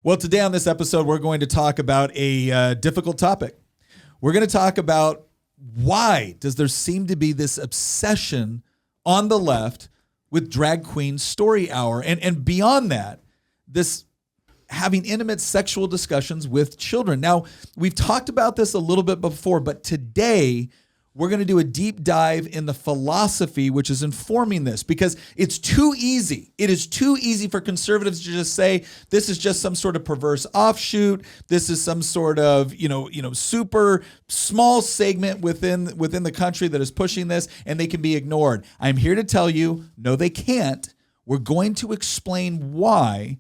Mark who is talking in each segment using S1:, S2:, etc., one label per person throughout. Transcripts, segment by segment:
S1: Well, today on this episode, we're going to talk about a difficult topic. We're going to talk about why does there seem to be this obsession on the left with drag queen story hour, and beyond that, this having intimate sexual discussions with children. Now, we've talked about this a little bit before, but today we're going to do a deep dive in the philosophy which is informing this, because it's too easy. It is too easy for conservatives to just say this is just some sort of perverse offshoot. This is some sort of super small segment within the country that is pushing this, and they can be ignored. I'm here to tell you, no, they can't. We're going to explain why,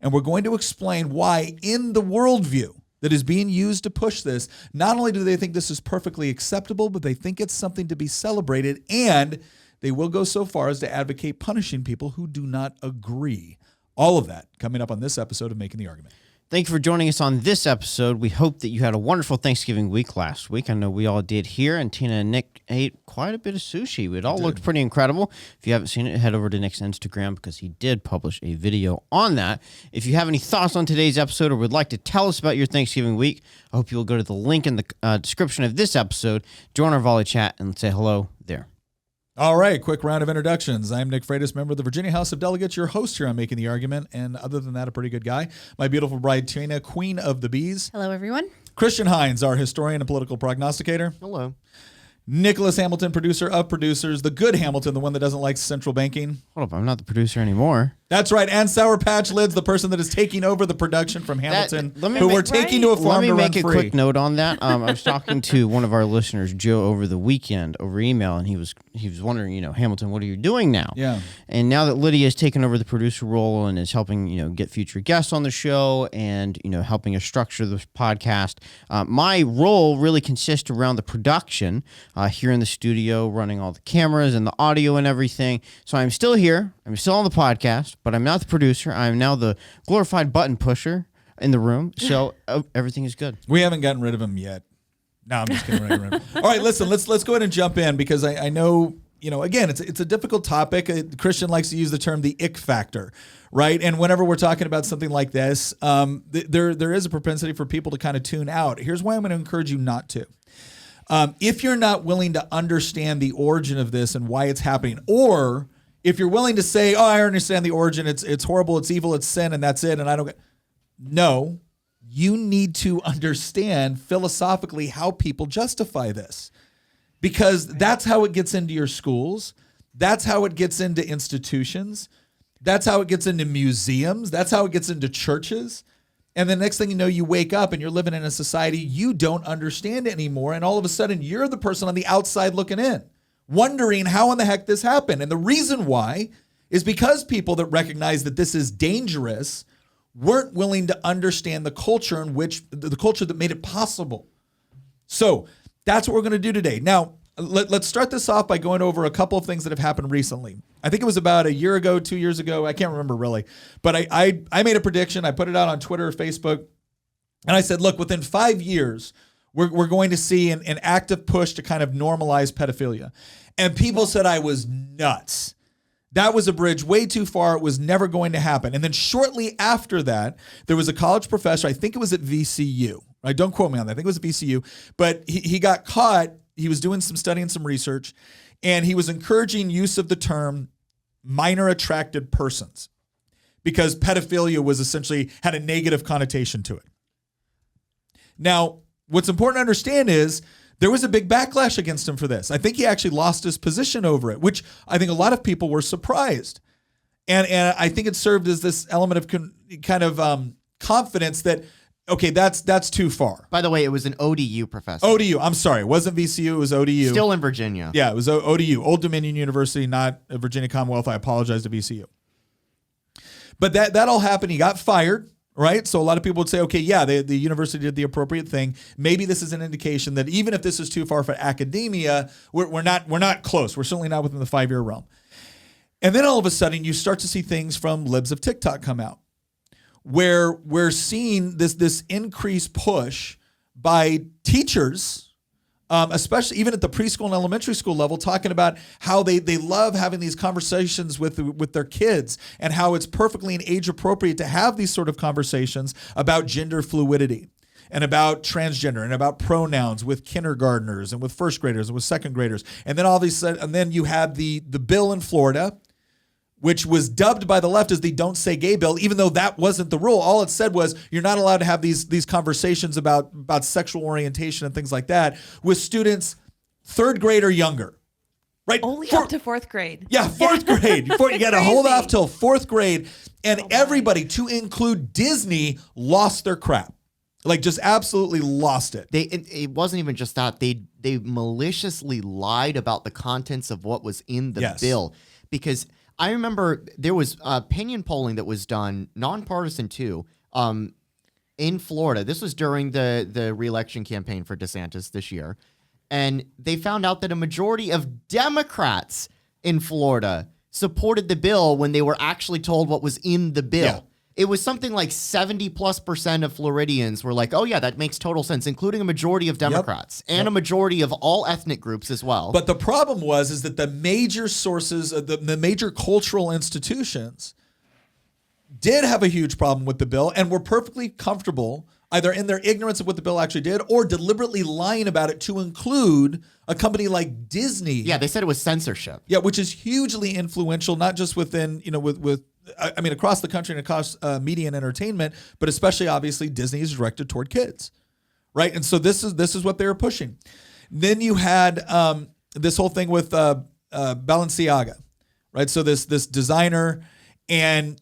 S1: and we're going to explain why in the worldview that is being used to push this, not only do they think this is perfectly acceptable, but they think it's something to be celebrated, and they will go so far as to advocate punishing people who do not agree. All of that coming up on this episode of Making the Argument.
S2: Thank you for joining us on this episode. We hope that you had a wonderful Thanksgiving week last week. I know we all did here, and Tina and Nick ate quite a bit of sushi. It all looked pretty incredible. If you haven't seen it, head over to Nick's Instagram because he did publish a video on that. If you have any thoughts on today's episode or would like to tell us about your Thanksgiving week, I hope you will go to the link in the description of this episode, join our volley chat, and say hello there.
S1: All right, quick round of introductions. I'm Nick Freitas, member of the Virginia House of Delegates, your host here on Making the Argument, and other than that, a pretty good guy. My beautiful bride, Tina, Queen of the Bees.
S3: Hello, everyone.
S1: Christian Hines, our historian and political prognosticator.
S4: Hello.
S1: Nicholas Hamilton, producer of producers, the good Hamilton, the one that doesn't like central banking.
S2: Hold up, I'm not the producer anymore.
S1: That's right, and Sour Patch Lids, the person that is taking over the production from Hamilton, we're taking to a farm
S2: Let me
S1: to
S2: make
S1: run
S2: a
S1: free.
S2: quick note on that. I was talking to one of our listeners, Joe, over the weekend over email, and he was wondering, Hamilton, what are you doing now?
S1: Yeah.
S2: And now that Lydia has taken over the producer role and is helping, get future guests on the show and, helping us structure the podcast, my role really consists around the production here in the studio, running all the cameras and the audio and everything. So I'm still here. I'm still on the podcast, but I'm not the producer. I'm now the glorified button pusher in the room. So everything is good.
S1: We haven't gotten rid of him yet. No, I'm just kidding. All right, listen, let's go ahead and jump in because I know, again, it's a difficult topic. Christian likes to use the term the ick factor, right? And whenever we're talking about something like this, there is a propensity for people to kind of tune out. Here's why I'm going to encourage you not to. If you're not willing to understand the origin of this and why it's happening, or if you're willing to say, oh, I understand the origin, it's horrible, it's evil, it's sin, and that's it, and I don't get... No, you need to understand philosophically how people justify this, because that's how it gets into your schools, that's how it gets into institutions, that's how it gets into museums, that's how it gets into churches. And the next thing you know, you wake up and you're living in a society you don't understand anymore. And all of a sudden, you're the person on the outside looking in, wondering how in the heck this happened. And the reason why is because people that recognize that this is dangerous weren't willing to understand the culture in which the culture that made it possible. So that's what we're going to do today. Now, let's start this off by going over a couple of things that have happened recently. I think it was about a year ago, 2 years ago. I can't remember really. But I made a prediction. I put it out on Twitter or Facebook. And I said, look, within 5 years, we're going to see an active push to kind of normalize pedophilia. And people said I was nuts. That was a bridge way too far. It was never going to happen. And then shortly after that, there was a college professor, I think it was at VCU. Right? Don't quote me on that. I think it was at VCU. But he got caught. He was doing some study and some research, and he was encouraging use of the term minor attracted persons because pedophilia was essentially had a negative connotation to it. Now, what's important to understand is there was a big backlash against him for this. I think he actually lost his position over it, which I think a lot of people were surprised. And I think it served as this element of confidence that, okay, that's too far.
S4: By the way, it was an ODU professor.
S1: ODU. I'm sorry. It wasn't VCU. It was ODU.
S4: Still in Virginia.
S1: Yeah, it was ODU, Old Dominion University, not Virginia Commonwealth. I apologize to VCU. But that all happened. He got fired, right? So a lot of people would say, okay, yeah, the university did the appropriate thing. Maybe this is an indication that even if this is too far for academia, we're not close. We're certainly not within the 5-year realm. And then all of a sudden, you start to see things from libs of TikTok come out, where we're seeing this increased push by teachers especially even at the preschool and elementary school level, talking about how they love having these conversations with their kids and how it's perfectly and age appropriate to have these sort of conversations about gender fluidity and about transgender and about pronouns with kindergartners and with first graders and with second graders. And then all these, and then you had the bill in Florida, which was dubbed by the left as the Don't Say Gay bill, even though that wasn't the rule. All it said was you're not allowed to have these conversations about sexual orientation and things like that with students 3rd grade or younger, right?
S3: Only up to 4th grade.
S1: Yeah, 4th grade. You got to hold off till 4th grade. And everybody, to include Disney, lost their crap. Like, just absolutely lost it.
S4: It wasn't even just that. They maliciously lied about the contents of what was in the bill. Because I remember there was opinion polling that was done, nonpartisan too, in Florida. This was during the re-election campaign for DeSantis this year. And they found out that a majority of Democrats in Florida supported the bill when they were actually told what was in the bill.
S1: Yeah.
S4: It was something like 70+% of Floridians were like, oh yeah, that makes total sense, including a majority of Democrats and a majority of all ethnic groups as well.
S1: But the problem is that the major sources, the major cultural institutions did have a huge problem with the bill and were perfectly comfortable either in their ignorance of what the bill actually did or deliberately lying about it to include a company like Disney.
S4: Yeah, they said it was censorship.
S1: Yeah, which is hugely influential, not just within, I mean, across the country and across media and entertainment, but especially obviously Disney is directed toward kids, right? And so this is what they were pushing. Then you had this whole thing with Balenciaga, right? So this designer, and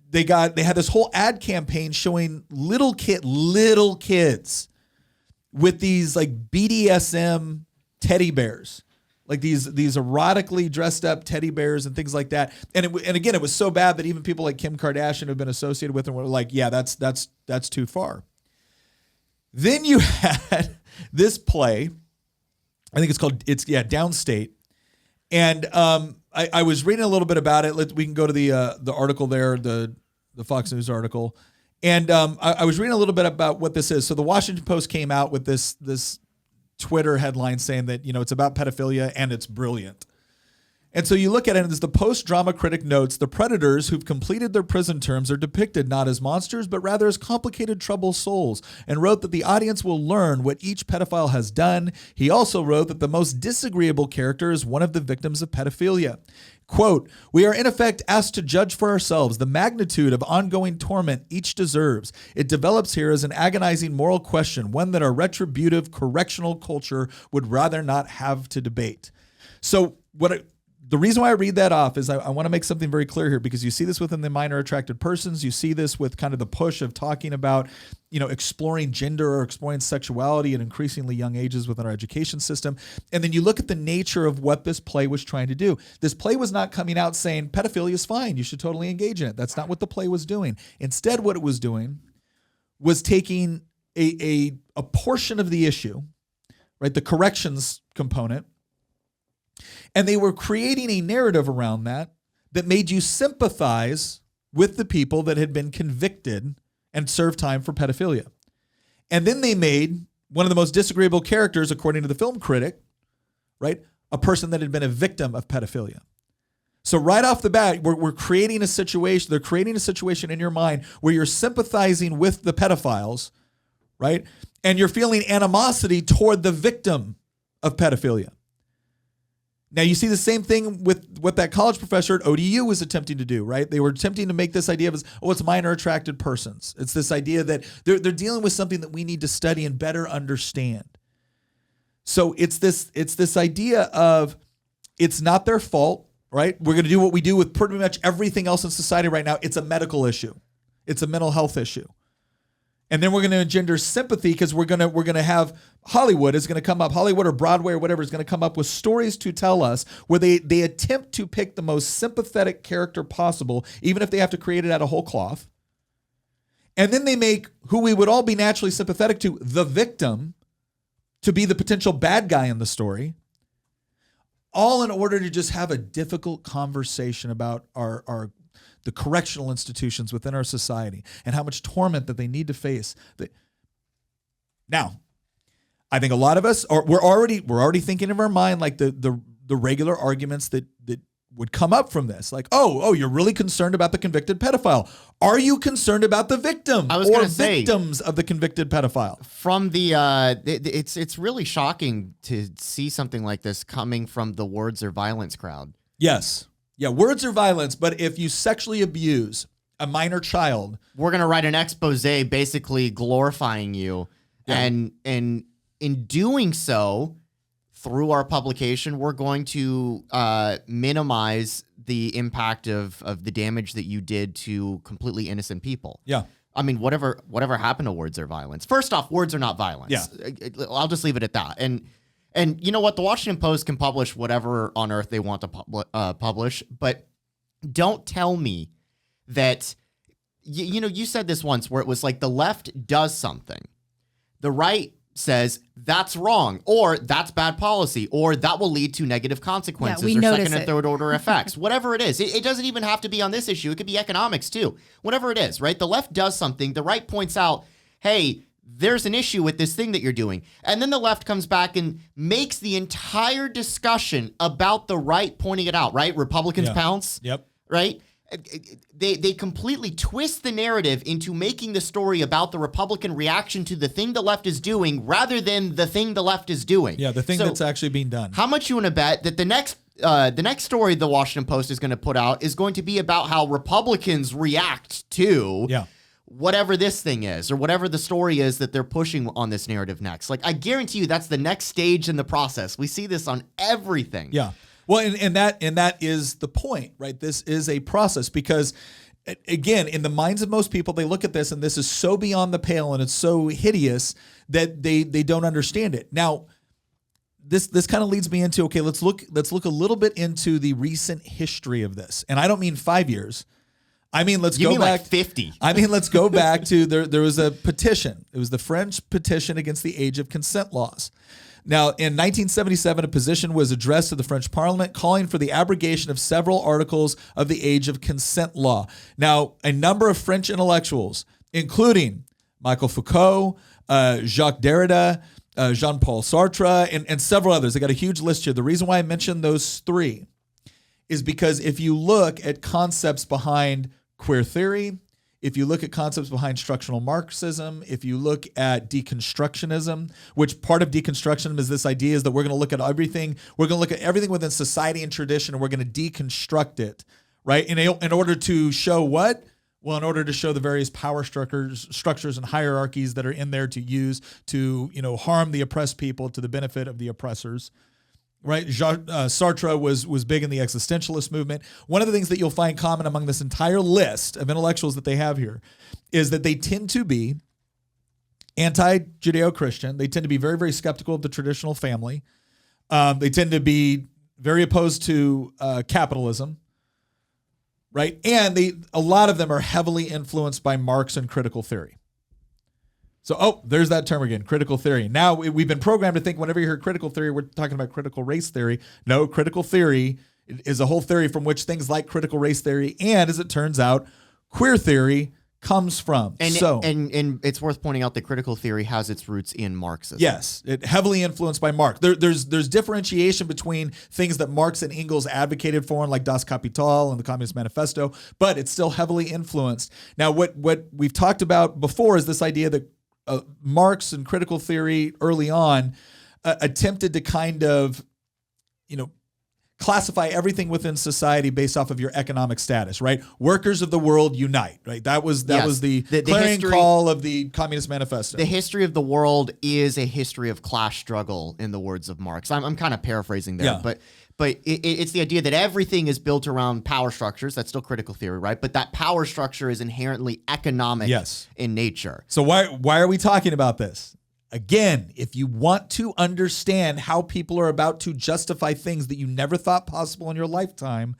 S1: they had this whole ad campaign showing little kids with these like BDSM teddy bears. Like these erotically dressed up teddy bears and things like that. And again, it was so bad that even people like Kim Kardashian have been associated with them were like, yeah, that's too far. Then you had this play, I think it's called Downstate. And I was reading a little bit about it. We can go to the article there, the Fox News article. And I was reading a little bit about what this is. So the Washington Post came out with this Twitter headline saying that, it's about pedophilia and it's brilliant. And so you look at it as the post-drama critic notes, the predators who've completed their prison terms are depicted not as monsters, but rather as complicated, troubled souls, and wrote that the audience will learn what each pedophile has done. He also wrote that the most disagreeable character is one of the victims of pedophilia. Quote, we are in effect asked to judge for ourselves the magnitude of ongoing torment each deserves. It develops here as an agonizing moral question, one that our retributive correctional culture would rather not have to debate. So the reason why I read that off is I want to make something very clear here, because you see this within the minor attracted persons. You see this with kind of the push of talking about, exploring gender or exploring sexuality at increasingly young ages within our education system. And then you look at the nature of what this play was trying to do. This play was not coming out saying pedophilia is fine, you should totally engage in it. That's not what the play was doing. Instead, what it was doing was taking a portion of the issue, right, the corrections component, and they were creating a narrative around that made you sympathize with the people that had been convicted and served time for pedophilia. And then they made one of the most disagreeable characters, according to the film critic, right, a person that had been a victim of pedophilia. So right off the bat, we're creating a situation. They're creating a situation in your mind where you're sympathizing with the pedophiles, right? And you're feeling animosity toward the victim of pedophilia. Now, you see the same thing with what that college professor at ODU was attempting to do, right? They were attempting to make this idea of, it's minor attracted persons. It's this idea that they're dealing with something that we need to study and better understand. So it's this idea of it's not their fault, right? We're going to do what we do with pretty much everything else in society right now. It's a medical issue. It's a mental health issue. And then we're going to engender sympathy because we're going to have Hollywood is going to come up, Hollywood or Broadway or whatever is going to come up with stories to tell us where they attempt to pick the most sympathetic character possible, even if they have to create it out of whole cloth. And then they make who we would all be naturally sympathetic to, the victim, to be the potential bad guy in the story, all in order to just have a difficult conversation about the correctional institutions within our society and how much torment that they need to face. Now, I think a lot of us we're already thinking in our mind like the regular arguments that would come up from this. Like, oh, you're really concerned about the convicted pedophile. Are you concerned about the victim or victims of the convicted pedophile?
S4: From the it's really shocking to see something like this coming from the words or violence crowd.
S1: Yes. Yeah, words are violence, but if you sexually abuse a minor child,
S4: we're going to write an expose basically glorifying you. Yeah. And in doing so, through our publication, we're going to minimize the impact of the damage that you did to completely innocent people.
S1: Yeah.
S4: I mean, whatever happened to words are violence. First off, words are not violence.
S1: Yeah.
S4: I'll just leave it at that. And you know what? The Washington Post can publish whatever on earth they want to publish, but don't tell me that, you said this once where it was like the left does something. The right says that's wrong, or that's bad policy, or that will lead to negative consequences, or second and third order effects, whatever it is. It doesn't even have to be on this issue. It could be economics too. Whatever it is, right? The left does something. The right points out, hey, there's an issue with this thing that you're doing. And then the left comes back and makes the entire discussion about the right pointing it out, right? Republicans pounce.
S1: Yep.
S4: Right? They completely twist the narrative into making the story about the Republican reaction to the thing the left is doing rather than the thing the left is doing.
S1: Yeah, the thing that's actually being done.
S4: How much you want to bet that the next story the Washington Post is going to put out is going to be about how Republicans react to whatever this thing is, or whatever the story is that they're pushing on this narrative next. Like, I guarantee you that's the next stage in the process. We see this on everything.
S1: Yeah. Well, and that is the point, right? This is a process because, again, in the minds of most people, they look at this and this is so beyond the pale and it's so hideous that they don't understand it. Now, this kind of leads me into, okay, let's look a little bit into the recent history of this. And I don't mean 5 years. I mean, let's go back
S4: like 50.
S1: I mean, let's go back to there was a petition. It was the French petition against the age of consent laws. Now, in 1977, a petition was addressed to the French Parliament calling for the abrogation of several articles of the age of consent law. Now, a number of French intellectuals, including Michel Foucault, Jacques Derrida, Jean-Paul Sartre, and several others. I got a huge list here. The reason why I mentioned those three is because if you look at concepts behind queer theory, if you look at concepts behind structural Marxism, if you look at deconstructionism, which part of deconstructionism is this idea is that we're going to look at everything, within society and tradition, and we're going to deconstruct it, right? In order to show what? Well, in order to show the various power structures and hierarchies that are in there to use to, harm the oppressed people to the benefit of the oppressors. Right, Sartre was big in the existentialist movement. One of the things that you'll find common among this entire list of intellectuals that they have here is that they tend to be anti-Judeo-Christian. They tend to be very, very skeptical of the traditional family. They tend to be very opposed to capitalism, right? And a lot of them are heavily influenced by Marx and critical theory. So, there's that term again, critical theory. Now, we've been programmed to think whenever you hear critical theory, we're talking about critical race theory. No, critical theory is a whole theory from which things like critical race theory and, as it turns out, queer theory comes from.
S4: And it's worth pointing out that critical theory has its roots in Marxism.
S1: Yes, it heavily influenced by Marx. There's differentiation between things that Marx and Engels advocated for, like Das Kapital and the Communist Manifesto, but it's still heavily influenced. Now, what we've talked about before is this idea that Marx and critical theory early on attempted to kind of, classify everything within society based off of your economic status, right? Workers of the world unite, right? That was the clarion call of the Communist Manifesto.
S4: The history of the world is a history of class struggle, in the words of Marx. I'm kind of paraphrasing there, but it's the idea that everything is built around power structures. That's still critical theory, right? But that power structure is inherently economic in nature.
S1: So why are we talking about this? Again, if you want to understand how people are about to justify things that you never thought possible in your lifetime,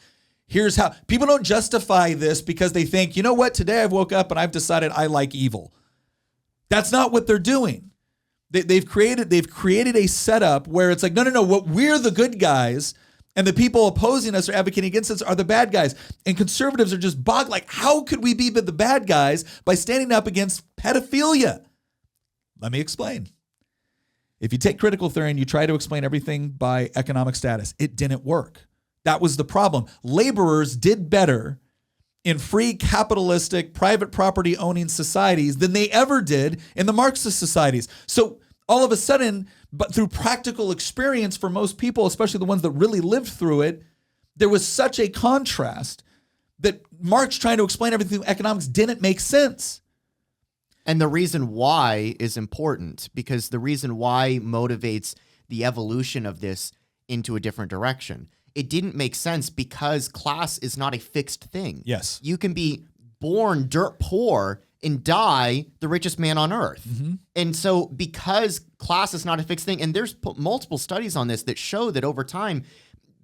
S1: here's how. People don't justify this because they think, you know what, today I've woke up and I've decided I like evil. That's not what they're doing. They've created a setup where it's like, no, what we're the good guys. And the people opposing us or advocating against us are the bad guys. And conservatives are just bogged. Like, how could we be the bad guys by standing up against pedophilia? Let me explain. If you take critical theory and you try to explain everything by economic status, it didn't work. That was the problem. Laborers did better in free capitalistic private property owning societies than they ever did in the Marxist societies. So all of a sudden, but through practical experience for most people, especially the ones that really lived through it, there was such a contrast that Marx trying to explain everything through economics didn't make sense.
S4: And the reason why is important, because the reason why motivates the evolution of this into a different direction. It didn't make sense because class is not a fixed thing.
S1: Yes.
S4: You can be born dirt poor and die the richest man on earth.
S1: Mm-hmm.
S4: And so because class is not a fixed thing, and there's multiple studies on this that show that over time,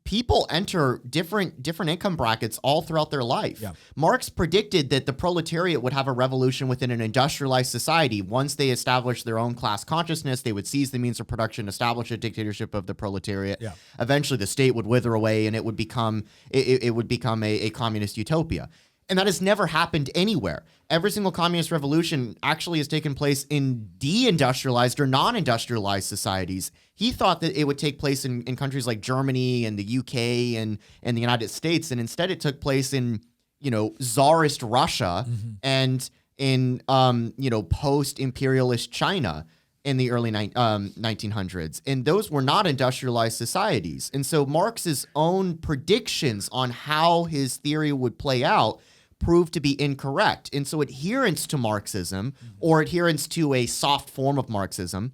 S4: people enter different income brackets all throughout their life.
S1: Yeah.
S4: Marx predicted that the proletariat would have a revolution within an industrialized society. Once they established their own class consciousness, they would seize the means of production, establish a dictatorship of the proletariat.
S1: Yeah.
S4: Eventually, the state would wither away, and it would become a communist utopia. And that has never happened anywhere. Every single communist revolution actually has taken place in deindustrialized or non-industrialized societies. He thought that it would take place in countries like Germany and the UK and the United States. And instead it took place in, Tsarist Russia and in, post-imperialist China in the early 1900s. And those were not industrialized societies. And so Marx's own predictions on how his theory would play out proved to be incorrect. And so adherence to Marxism, or adherence to a soft form of Marxism,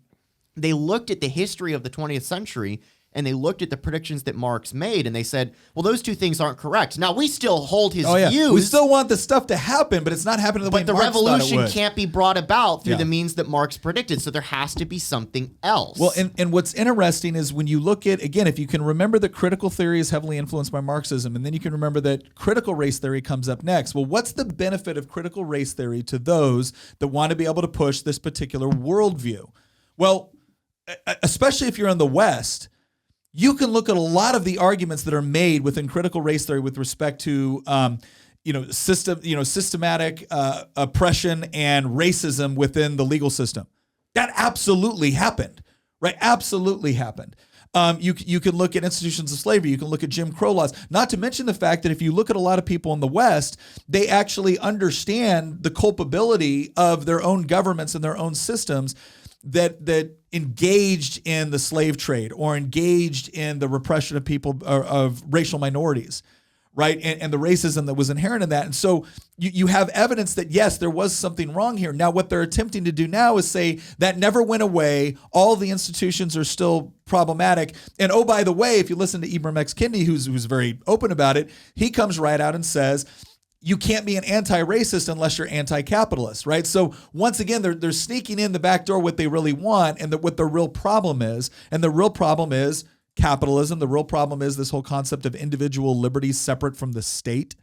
S4: they looked at the history of the 20th century and they looked at the predictions that Marx made and they said, well, those two things aren't correct. Now, we still hold his views.
S1: We still want the stuff to happen, but it's not happening the way
S4: But the
S1: Marx thought it
S4: revolution
S1: would.
S4: can't be brought about through the means that Marx predicted. So there has to be something else.
S1: Well, and what's interesting is when you look at, again, if you can remember that critical theory is heavily influenced by Marxism, and then you can remember that critical race theory comes up next. Well, what's the benefit of critical race theory to those that want to be able to push this particular worldview? Well, especially if you're in the West, you can look at a lot of the arguments that are made within critical race theory with respect to, systematic oppression and racism within the legal system. That absolutely happened, right? Absolutely happened. You can look at institutions of slavery. You can look at Jim Crow laws. Not to mention the fact that if you look at a lot of people in the West, they actually understand the culpability of their own governments and their own systems that engaged in the slave trade or engaged in the repression of people of racial minorities, right? And the racism that was inherent in that. And so you have evidence that, yes, there was something wrong here. Now, what they're attempting to do now is say that never went away. All the institutions are still problematic. And oh, by the way, if you listen to Ibram X. Kendi, who's very open about it, he comes right out and says, you can't be an anti-racist unless you're anti-capitalist, right? So once again, they're sneaking in the back door what they really want and what the real problem is. And the real problem is capitalism. The real problem is this whole concept of individual liberty separate from the state,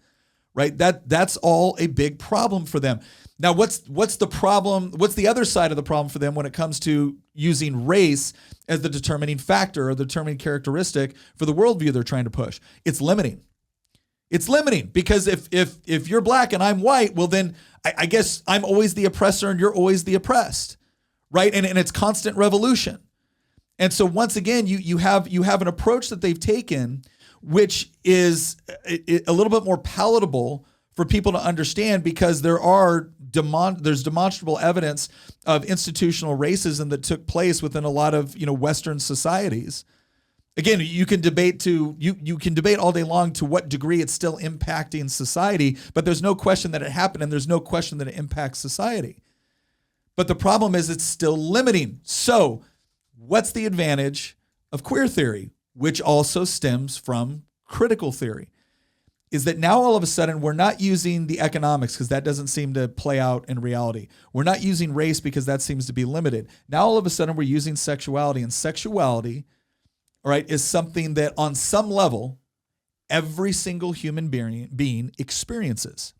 S1: right? That's all a big problem for them. Now, what's the problem? What's the other side of the problem for them when it comes to using race as the determining factor or the determining characteristic for the worldview they're trying to push? It's limiting. It's limiting because if you're black and I'm white, well then I guess I'm always the oppressor and you're always the oppressed, right? And it's constant revolution. And so once again, you have an approach that they've taken, which is a little bit more palatable for people to understand because there's demonstrable evidence of institutional racism that took place within a lot of Western societies. Again, you can debate all day long to what degree it's still impacting society, but there's no question that it happened and there's no question that it impacts society. But the problem is it's still limiting. So what's the advantage of queer theory, which also stems from critical theory? Is that now all of a sudden we're not using the economics because that doesn't seem to play out in reality. We're not using race because that seems to be limited. Now all of a sudden we're using sexuality, and sexuality, right, is something that on some level, every single human being experiences.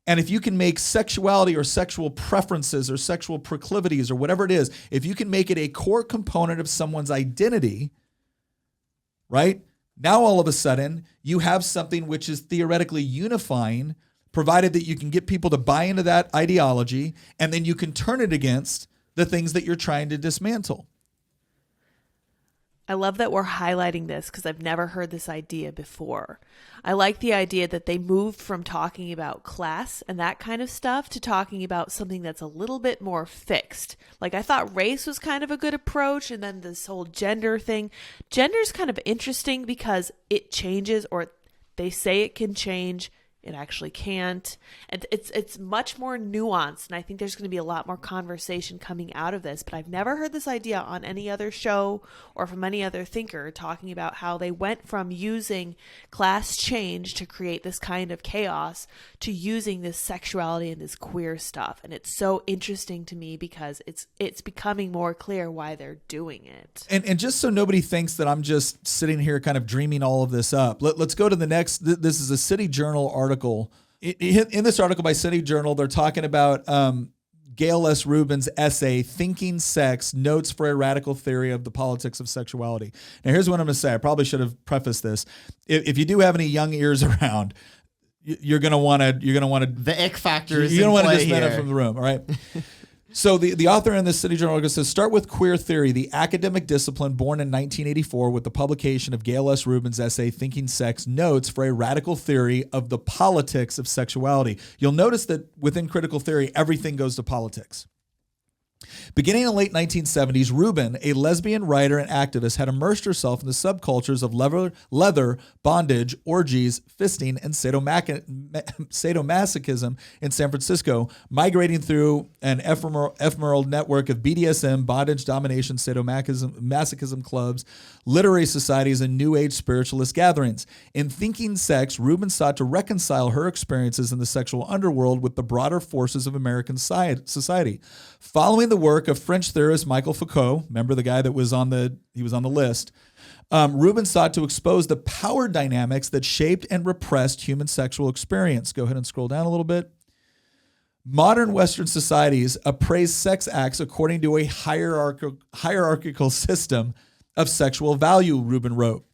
S1: And if you can make sexuality or sexual preferences or sexual proclivities or whatever it is, if you can make it a core component of someone's identity, right, now all of a sudden you have something which is theoretically unifying, provided that you can get people to buy into that ideology, and then you can turn it against the things that you're trying to dismantle.
S3: I love that we're highlighting this because I've never heard this idea before. I like the idea that they moved from talking about class and that kind of stuff to talking about something that's a little bit more fixed. Like I thought race was kind of a good approach, and then this whole gender thing. Gender's kind of interesting because it changes, or they say it can change. It actually can't. And it's much more nuanced. And I think there's going to be a lot more conversation coming out of this. But I've never heard this idea on any other show or from any other thinker talking about how they went from using class change to create this kind of chaos to using this sexuality and this queer stuff. And it's so interesting to me because it's becoming more clear why they're doing it.
S1: And just so nobody thinks that I'm just sitting here kind of dreaming all of this up, let's go to the next. This is a City Journal article. In this article by City Journal, they're talking about Gail S. Rubin's essay, Thinking Sex, Notes for a Radical Theory of the Politics of Sexuality. Now, here's what I'm going to say. I probably should have prefaced this. If you do have any young ears around, you're going to want to
S4: the ick factor is
S1: you're going to want to
S4: play
S1: disband it
S4: here.
S1: from the room. All right. So the author in this City Journal article says, start with queer theory, the academic discipline born in 1984 with the publication of Gail S. Rubin's essay, Thinking Sex, Notes for a Radical Theory of the Politics of Sexuality. You'll notice that within critical theory, everything goes to politics. Beginning in the late 1970s, Rubin, a lesbian writer and activist, had immersed herself in the subcultures of leather, bondage, orgies, fisting, and sadomasochism in San Francisco, migrating through an ephemeral network of BDSM, bondage, domination, sadomasochism clubs, literary societies, and New Age spiritualist gatherings. In Thinking Sex, Rubin sought to reconcile her experiences in the sexual underworld with the broader forces of American society. Following the work of French theorist Michael Foucault, remember the guy that was on the list, Rubin sought to expose the power dynamics that shaped and repressed human sexual experience. Go ahead and scroll down a little bit. Modern Western societies appraise sex acts according to a hierarchical system of sexual value, Rubin wrote.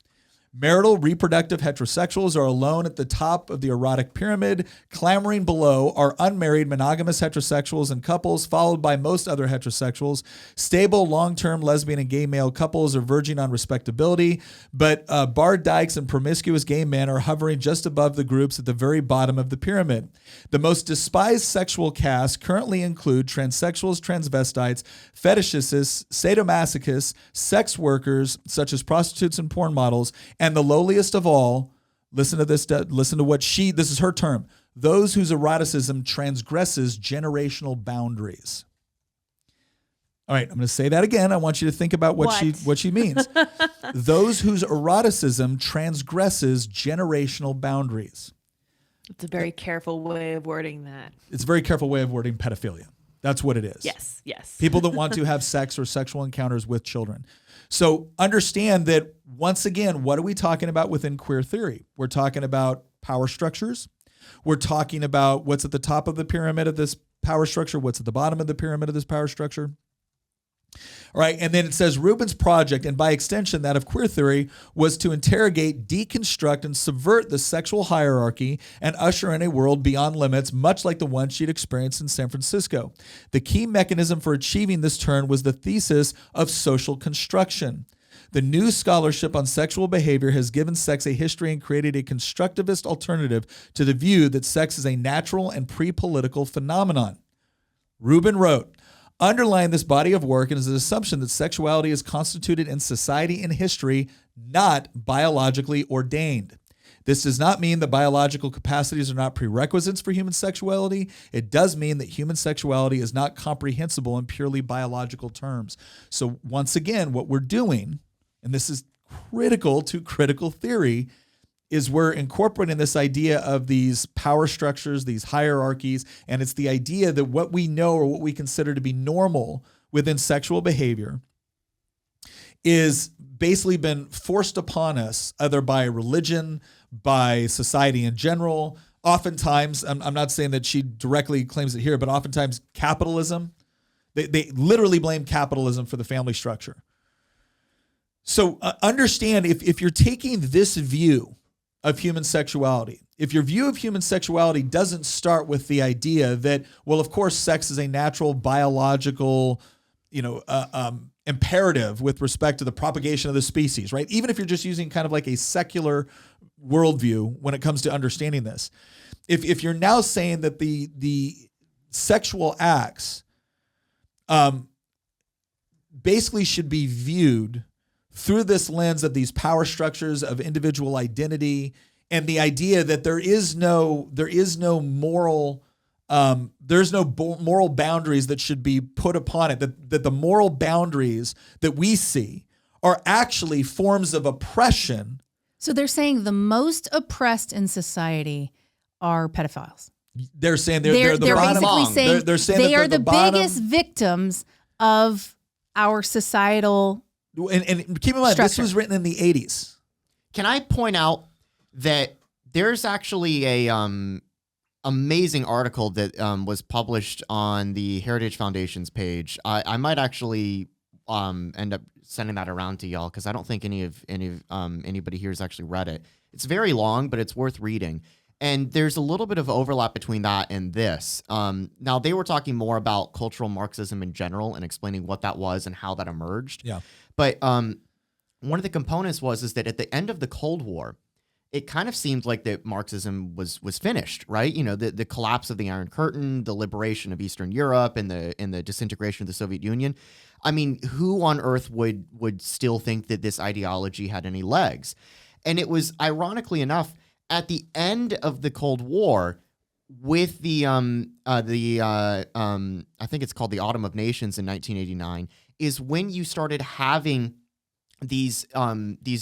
S1: Marital reproductive heterosexuals are alone at the top of the erotic pyramid. Clamoring below are unmarried monogamous heterosexuals and couples, followed by most other heterosexuals. Stable long-term lesbian and gay male couples are verging on respectability, but barred dykes and promiscuous gay men are hovering just above the groups at the very bottom of the pyramid. The most despised sexual castes currently include transsexuals, transvestites, fetishists, sadomasochists, sex workers such as prostitutes and porn models, and the lowliest of all, listen to this is her term, those whose eroticism transgresses generational boundaries. All right, I'm going to say that again. I want you to think about what she means. Those whose eroticism transgresses generational boundaries.
S3: It's a very careful way of wording that.
S1: It's a very careful way of wording pedophilia. That's what it is.
S3: Yes.
S1: People that want to have sex or sexual encounters with children. So understand that, once again, what are we talking about within queer theory? We're talking about power structures. We're talking about what's at the top of the pyramid of this power structure, what's at the bottom of the pyramid of this power structure. All right, and then it says Rubin's project, and by extension that of queer theory, was to interrogate, deconstruct, and subvert the sexual hierarchy and usher in a world beyond limits, much like the one she'd experienced in San Francisco. The key mechanism for achieving this turn was the thesis of social construction. The new scholarship on sexual behavior has given sex a history and created a constructivist alternative to the view that sex is a natural and pre-political phenomenon. Rubin wrote, underlying this body of work is an assumption that sexuality is constituted in society and history, not biologically ordained. This does not mean that biological capacities are not prerequisites for human sexuality. It does mean that human sexuality is not comprehensible in purely biological terms. So once again, what we're doing, and this is critical to critical theory, is we're incorporating this idea of these power structures, these hierarchies, and it's the idea that what we know or what we consider to be normal within sexual behavior is basically been forced upon us either by religion, by society in general. Oftentimes, I'm not saying that she directly claims it here, but oftentimes capitalism. They literally blame capitalism for the family structure. So understand, if you're taking this view of human sexuality, if your view of human sexuality doesn't start with the idea that, well, of course, sex is a natural biological imperative with respect to the propagation of the species, right? Even if you're just using kind of like a secular worldview when it comes to understanding this. If you're now saying that the sexual acts basically should be viewed through this lens of these power structures of individual identity and the idea that there's no moral boundaries that should be put upon it, that the moral boundaries that we see are actually forms of oppression.
S5: So they're saying the most oppressed in society are pedophiles.
S1: They're saying they're the bottom.
S5: Basically saying
S1: they're saying
S5: they
S1: that
S5: are the
S1: bottom,
S5: biggest victims of our societal
S1: and keep in mind,
S5: structure.
S1: This was written in the 80s.
S4: Can I point out that there's actually a amazing article that was published on the Heritage Foundation's page. I might actually end up sending that around to y'all because I don't think anybody here has actually read it. It's very long, but it's worth reading. And there's a little bit of overlap between that and this. Now, they were talking more about cultural Marxism in general and explaining what that was and how that emerged.
S1: Yeah.
S4: But one of the components is that at the end of the Cold War, it kind of seemed like that Marxism was finished, right? You know, the collapse of the Iron Curtain, the liberation of Eastern Europe, and the disintegration of the Soviet Union. I mean, who on earth would still think that this ideology had any legs? And it was, ironically enough, at the end of the Cold War, with the I think it's called the Autumn of Nations in 1989, is when you started having these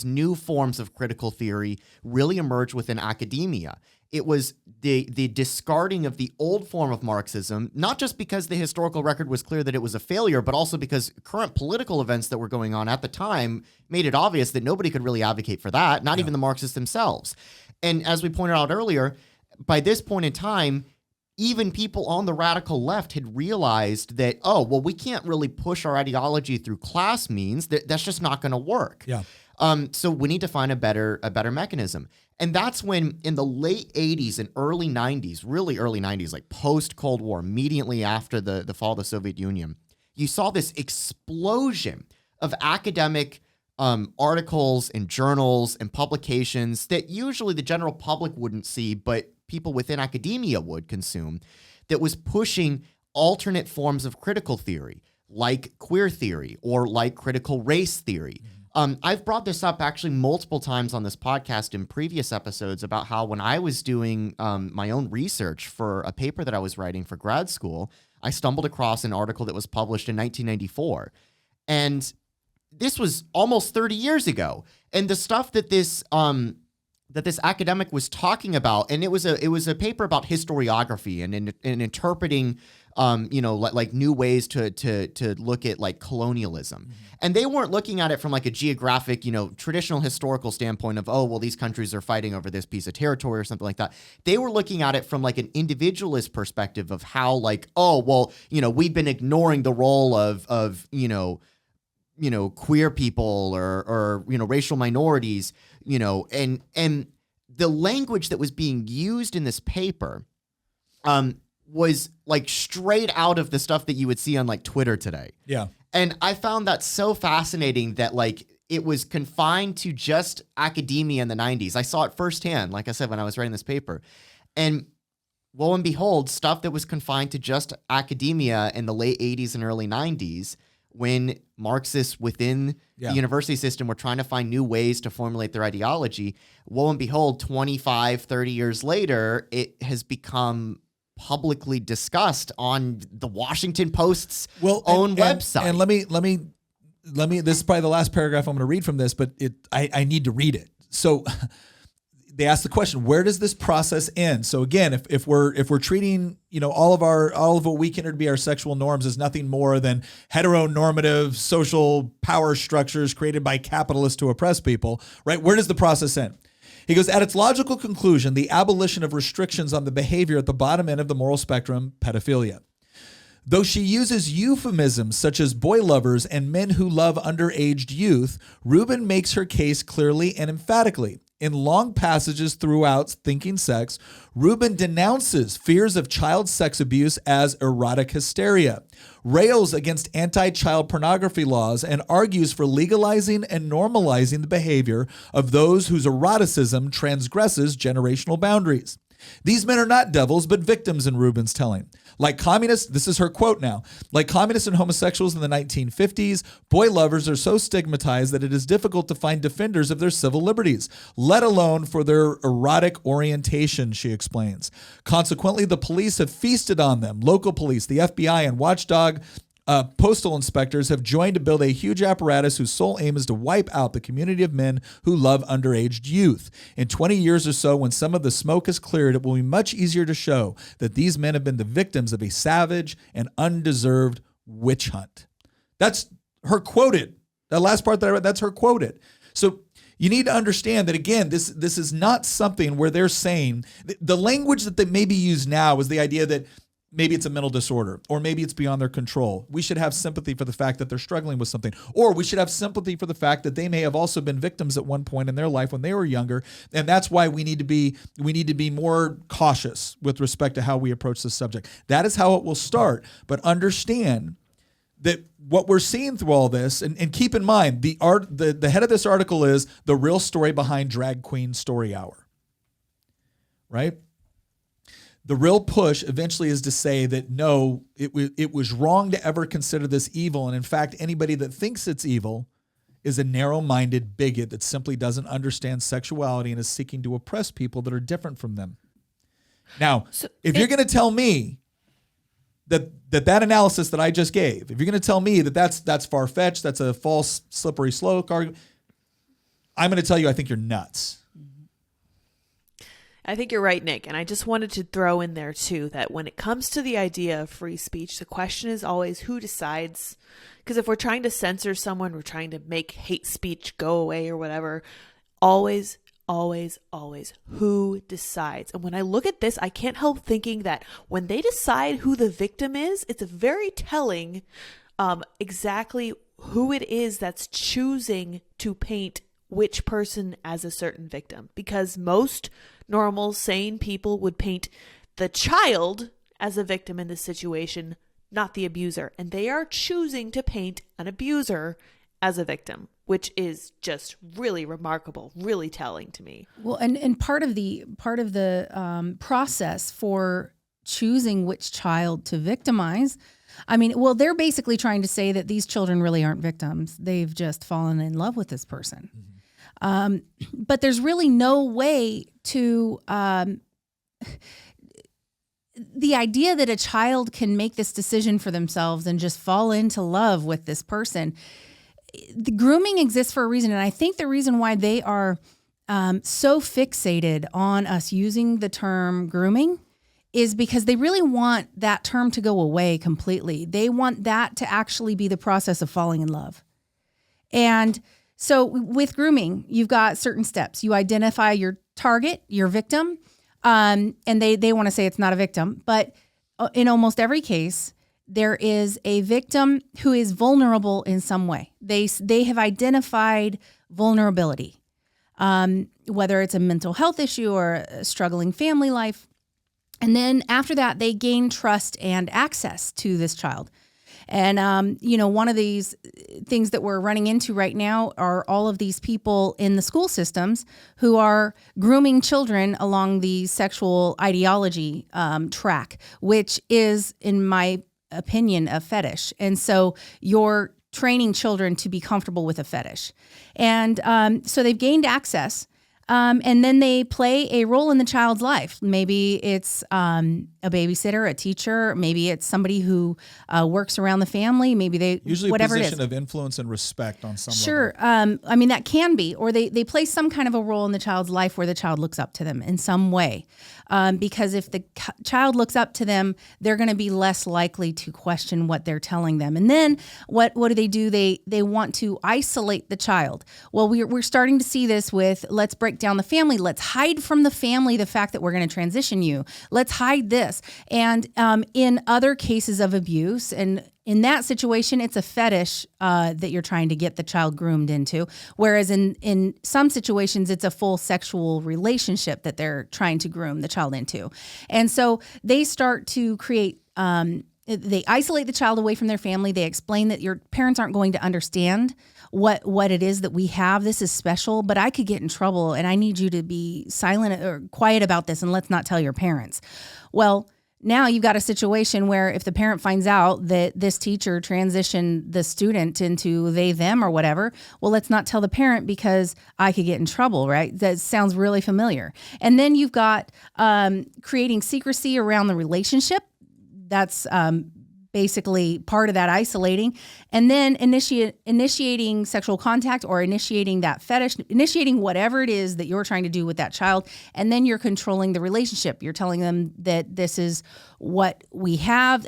S4: new forms of critical theory really emerge within academia. It was the discarding of the old form of Marxism, not just because the historical record was clear that it was a failure, but also because current political events that were going on at the time made it obvious that nobody could really advocate for that, not even the Marxists themselves. And as we pointed out earlier, by this point in time, even people on the radical left had realized that, oh, well, we can't really push our ideology through class means. That's just not going to work.
S1: Yeah.
S4: So we need to find a better mechanism. And that's when, in the late 80s and early 90s, really early 90s, like post-Cold War, immediately after the fall of the Soviet Union, you saw this explosion of academic articles and journals and publications that usually the general public wouldn't see, but people within academia would consume, that was pushing alternate forms of critical theory, like queer theory or like critical race theory. I've brought this up actually multiple times on this podcast in previous episodes about how when I was doing my own research for a paper that I was writing for grad school, I stumbled across an article that was published in 1994. And this was almost 30 years ago. And the stuff that this academic was talking about, and it was a paper about historiography and interpreting like new ways to look at like colonialism. Mm-hmm. And they weren't looking at it from like a geographic, traditional historical standpoint of, oh, well, these countries are fighting over this piece of territory or something like that. They were looking at it from like an individualist perspective of how like, oh, well, we've been ignoring the role of queer people or racial minorities, and the language that was being used in this paper was like straight out of the stuff that you would see on like Twitter today.
S1: Yeah.
S4: And I found that so fascinating that like it was confined to just academia in the 90s. I saw it firsthand, like I said, when I was writing this paper. And lo and behold, stuff that was confined to just academia in the late 80s and early 90s, when Marxists within the university system were trying to find new ways to formulate their ideology, lo and behold, 25, 30 years later, it has become publicly discussed on the Washington Post's own website.
S1: And let me, this is probably the last paragraph I'm going to read from this, but I need to read it. So they asked the question, where does this process end? So again, if we're treating, all of what we consider to be our sexual norms as nothing more than heteronormative social power structures created by capitalists to oppress people, right? Where does the process end? He goes, at its logical conclusion, the abolition of restrictions on the behavior at the bottom end of the moral spectrum, pedophilia. Though she uses euphemisms such as boy lovers and men who love underaged youth, Rubin makes her case clearly and emphatically. In long passages throughout Thinking Sex, Rubin denounces fears of child sex abuse as erotic hysteria, rails against anti-child pornography laws, and argues for legalizing and normalizing the behavior of those whose eroticism transgresses generational boundaries. These men are not devils, but victims in Rubin's telling. Like communists, this is her quote now, like communists and homosexuals in the 1950s, boy lovers are so stigmatized that it is difficult to find defenders of their civil liberties, let alone for their erotic orientation, she explains. Consequently, the police have feasted on them. Local police, the FBI, and watchdog postal inspectors have joined to build a huge apparatus whose sole aim is to wipe out the community of men who love underage youth. In 20 years or so, when some of the smoke is cleared, it will be much easier to show that these men have been the victims of a savage and undeserved witch hunt. That's her quoted. That last part that I read, that's her quoted. So you need to understand that, again, this is not something where they're saying, the language that they maybe use now is the idea that maybe it's a mental disorder, or maybe it's beyond their control. We should have sympathy for the fact that they're struggling with something, or we should have sympathy for the fact that they may have also been victims at one point in their life when they were younger, and that's why we need to be more cautious with respect to how we approach this subject. That is how it will start, but understand that what we're seeing through all this, and keep in mind, the head of this article is the real story behind Drag Queen Story Hour, right? The real push eventually is to say that no, it was wrong to ever consider this evil. And in fact, anybody that thinks it's evil is a narrow-minded bigot that simply doesn't understand sexuality and is seeking to oppress people that are different from them. Now, if you're going to tell me that analysis that I just gave, if you're going to tell me that that's far-fetched, that's a false, slippery slope argument, I'm going to tell you I think you're nuts.
S3: I think you're right, Nick. And I just wanted to throw in there, too, that when it comes to the idea of free speech, the question is always who decides. Because if we're trying to censor someone, we're trying to make hate speech go away or whatever, always, always, always, who decides? And when I look at this, I can't help thinking that when they decide who the victim is, it's very telling exactly who it is that's choosing to paint which person as a certain victim. Because most normal, sane people would paint the child as a victim in this situation, not the abuser. And they are choosing to paint an abuser as a victim, which is just really remarkable, really telling to me.
S5: Well, and part of the process for choosing which child to victimize, I mean, well, they're basically trying to say that these children really aren't victims. They've just fallen in love with this person. Mm-hmm. But there's really no way to, the idea that a child can make this decision for themselves and just fall into love with this person. The grooming exists for a reason. And I think the reason why they are so fixated on us using the term grooming is because they really want that term to go away completely. They want that to actually be the process of falling in love. And so with grooming, you've got certain steps. You identify your target, your victim, and they want to say it's not a victim. But in almost every case, there is a victim who is vulnerable in some way. They have identified vulnerability, whether it's a mental health issue or a struggling family life. And then after that, they gain trust and access to this child. And, one of these things that we're running into right now are all of these people in the school systems who are grooming children along the sexual ideology track, which is, in my opinion, a fetish. And so you're training children to be comfortable with a fetish. And so they've gained access. And then they play a role in the child's life. Maybe it's a babysitter, a teacher. Maybe it's somebody who works around the family. Maybe they
S1: usually
S5: whatever
S1: a position
S5: it is.
S1: of influence and respect on some level.
S5: Sure. I mean, that can be. Or they play some kind of a role in the child's life where the child looks up to them in some way. Because if the child looks up to them, they're going to be less likely to question what they're telling them. And then what do? They want to isolate the child. Well, we're starting to see this with let's break break down the family. Let's hide from the family the fact that we're going to transition you. Let's hide this. And in other cases of abuse, and in that situation, it's a fetish that you're trying to get the child groomed into. Whereas in some situations, it's a full sexual relationship that they're trying to groom the child into. And so they start to create, they isolate the child away from their family. They explain that your parents aren't going to understand what it is that we have. This is special, but I could get in trouble and I need you to be silent or quiet about this and let's not tell your parents. Well, now you've got a situation where if the parent finds out that this teacher transitioned the student into they, them, or whatever, well, let's not tell the parent because I could get in trouble, right? That sounds really familiar. And then you've got creating secrecy around the relationship. That's basically part of that isolating. And then initiating sexual contact or initiating that fetish, initiating whatever it is that you're trying to do with that child. And then you're controlling the relationship. You're telling them that this is what we have.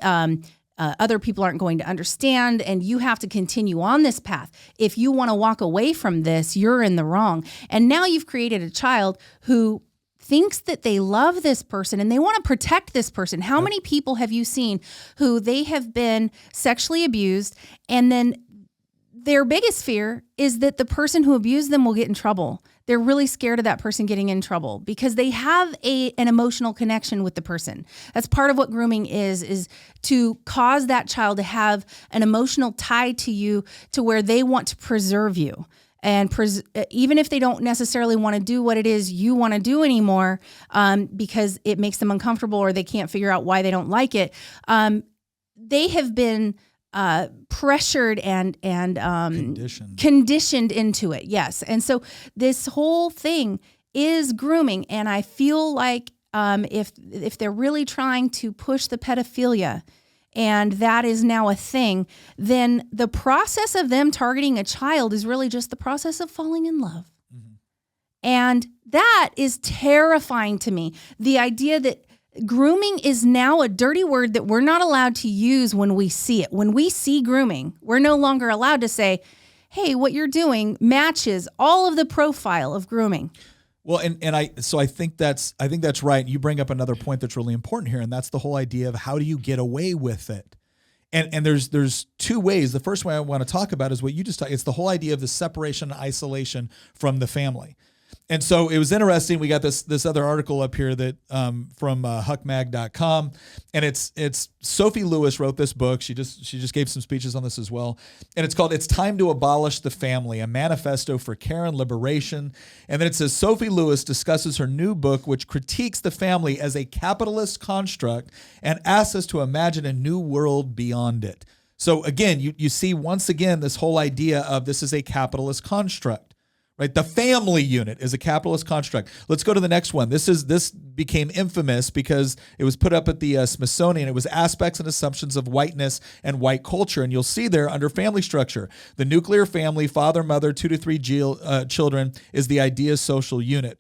S5: Other people aren't going to understand, and you have to continue on this path. If you want to walk away from this, you're in the wrong. And now you've created a child who thinks that they love this person and they want to protect this person. How many people have you seen who they have been sexually abused, and then their biggest fear is that the person who abused them will get in trouble? They're really scared of that person getting in trouble because they have an emotional connection with the person. That's part of what grooming is to cause that child to have an emotional tie to you to where they want to preserve you. And even if they don't necessarily want to do what it is you want to do anymore, because it makes them uncomfortable or they can't figure out why they don't like it, they have been pressured and conditioned into it. Yes, and so this whole thing is grooming, and I feel like if they're really trying to push the pedophilia, and that is now a thing, then the process of them targeting a child is really just the process of falling in love. Mm-hmm. And that is terrifying to me. The idea that grooming is now a dirty word that we're not allowed to use when we see it. When we see grooming, we're no longer allowed to say, hey, what you're doing matches all of the profile of grooming.
S1: Well, I think that's right. You bring up another point that's really important here, and that's the whole idea of how do you get away with it. And there's two ways. The first way I want to talk about is what you just talked. It's the whole idea of the separation and isolation from the family. And so it was interesting. We got this other article up here that from huckmag.com, and it's Sophie Lewis wrote this book. She just gave some speeches on this as well, and it's called "It's Time to Abolish the Family: A Manifesto for Care and Liberation." And then it says Sophie Lewis discusses her new book, which critiques the family as a capitalist construct and asks us to imagine a new world beyond it. So again, you see once again this whole idea of this is a capitalist construct. Right, the family unit is a capitalist construct. Let's go to the next one. This became infamous because it was put up at the Smithsonian. It was aspects and assumptions of whiteness and white culture, and you'll see there under family structure, the nuclear family, father, mother, 2 to 3 children, is the idea social unit.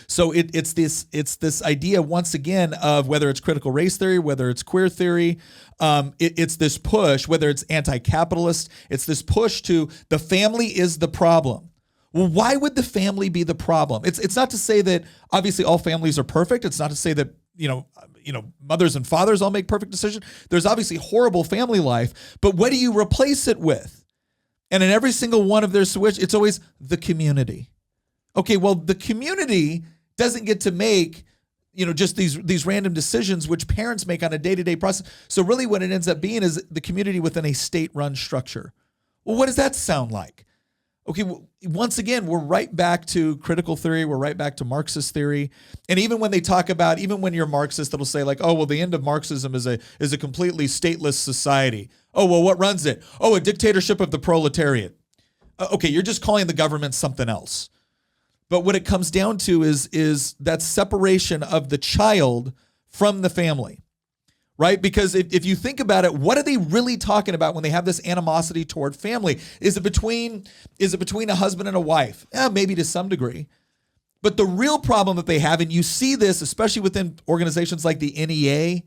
S1: So it's this idea once again of whether it's critical race theory, whether it's queer theory, it's this push, whether it's anti-capitalist, it's this push to the family is the problem. Well, why would the family be the problem? It's not to say that obviously all families are perfect. It's not to say that mothers and fathers all make perfect decisions. There's obviously horrible family life, but what do you replace it with? And in every single one of their switch, it's always the community. Okay, well, the community doesn't get to make, just these random decisions which parents make on a day-to-day process. So really what it ends up being is the community within a state-run structure. Well, what does that sound like? Okay, well, once again, we're right back to critical theory. We're right back to Marxist theory. And even when they talk about, even when you're Marxist, it'll say like, oh, well, the end of Marxism is a completely stateless society. Oh, well, what runs it? Oh, a dictatorship of the proletariat. Okay, you're just calling the government something else. But what it comes down to is that separation of the child from the family, right? Because if you think about it, what are they really talking about when they have this animosity toward family? Is it between a husband and a wife? Maybe to some degree. But the real problem that they have, and you see this especially within organizations like the NEA,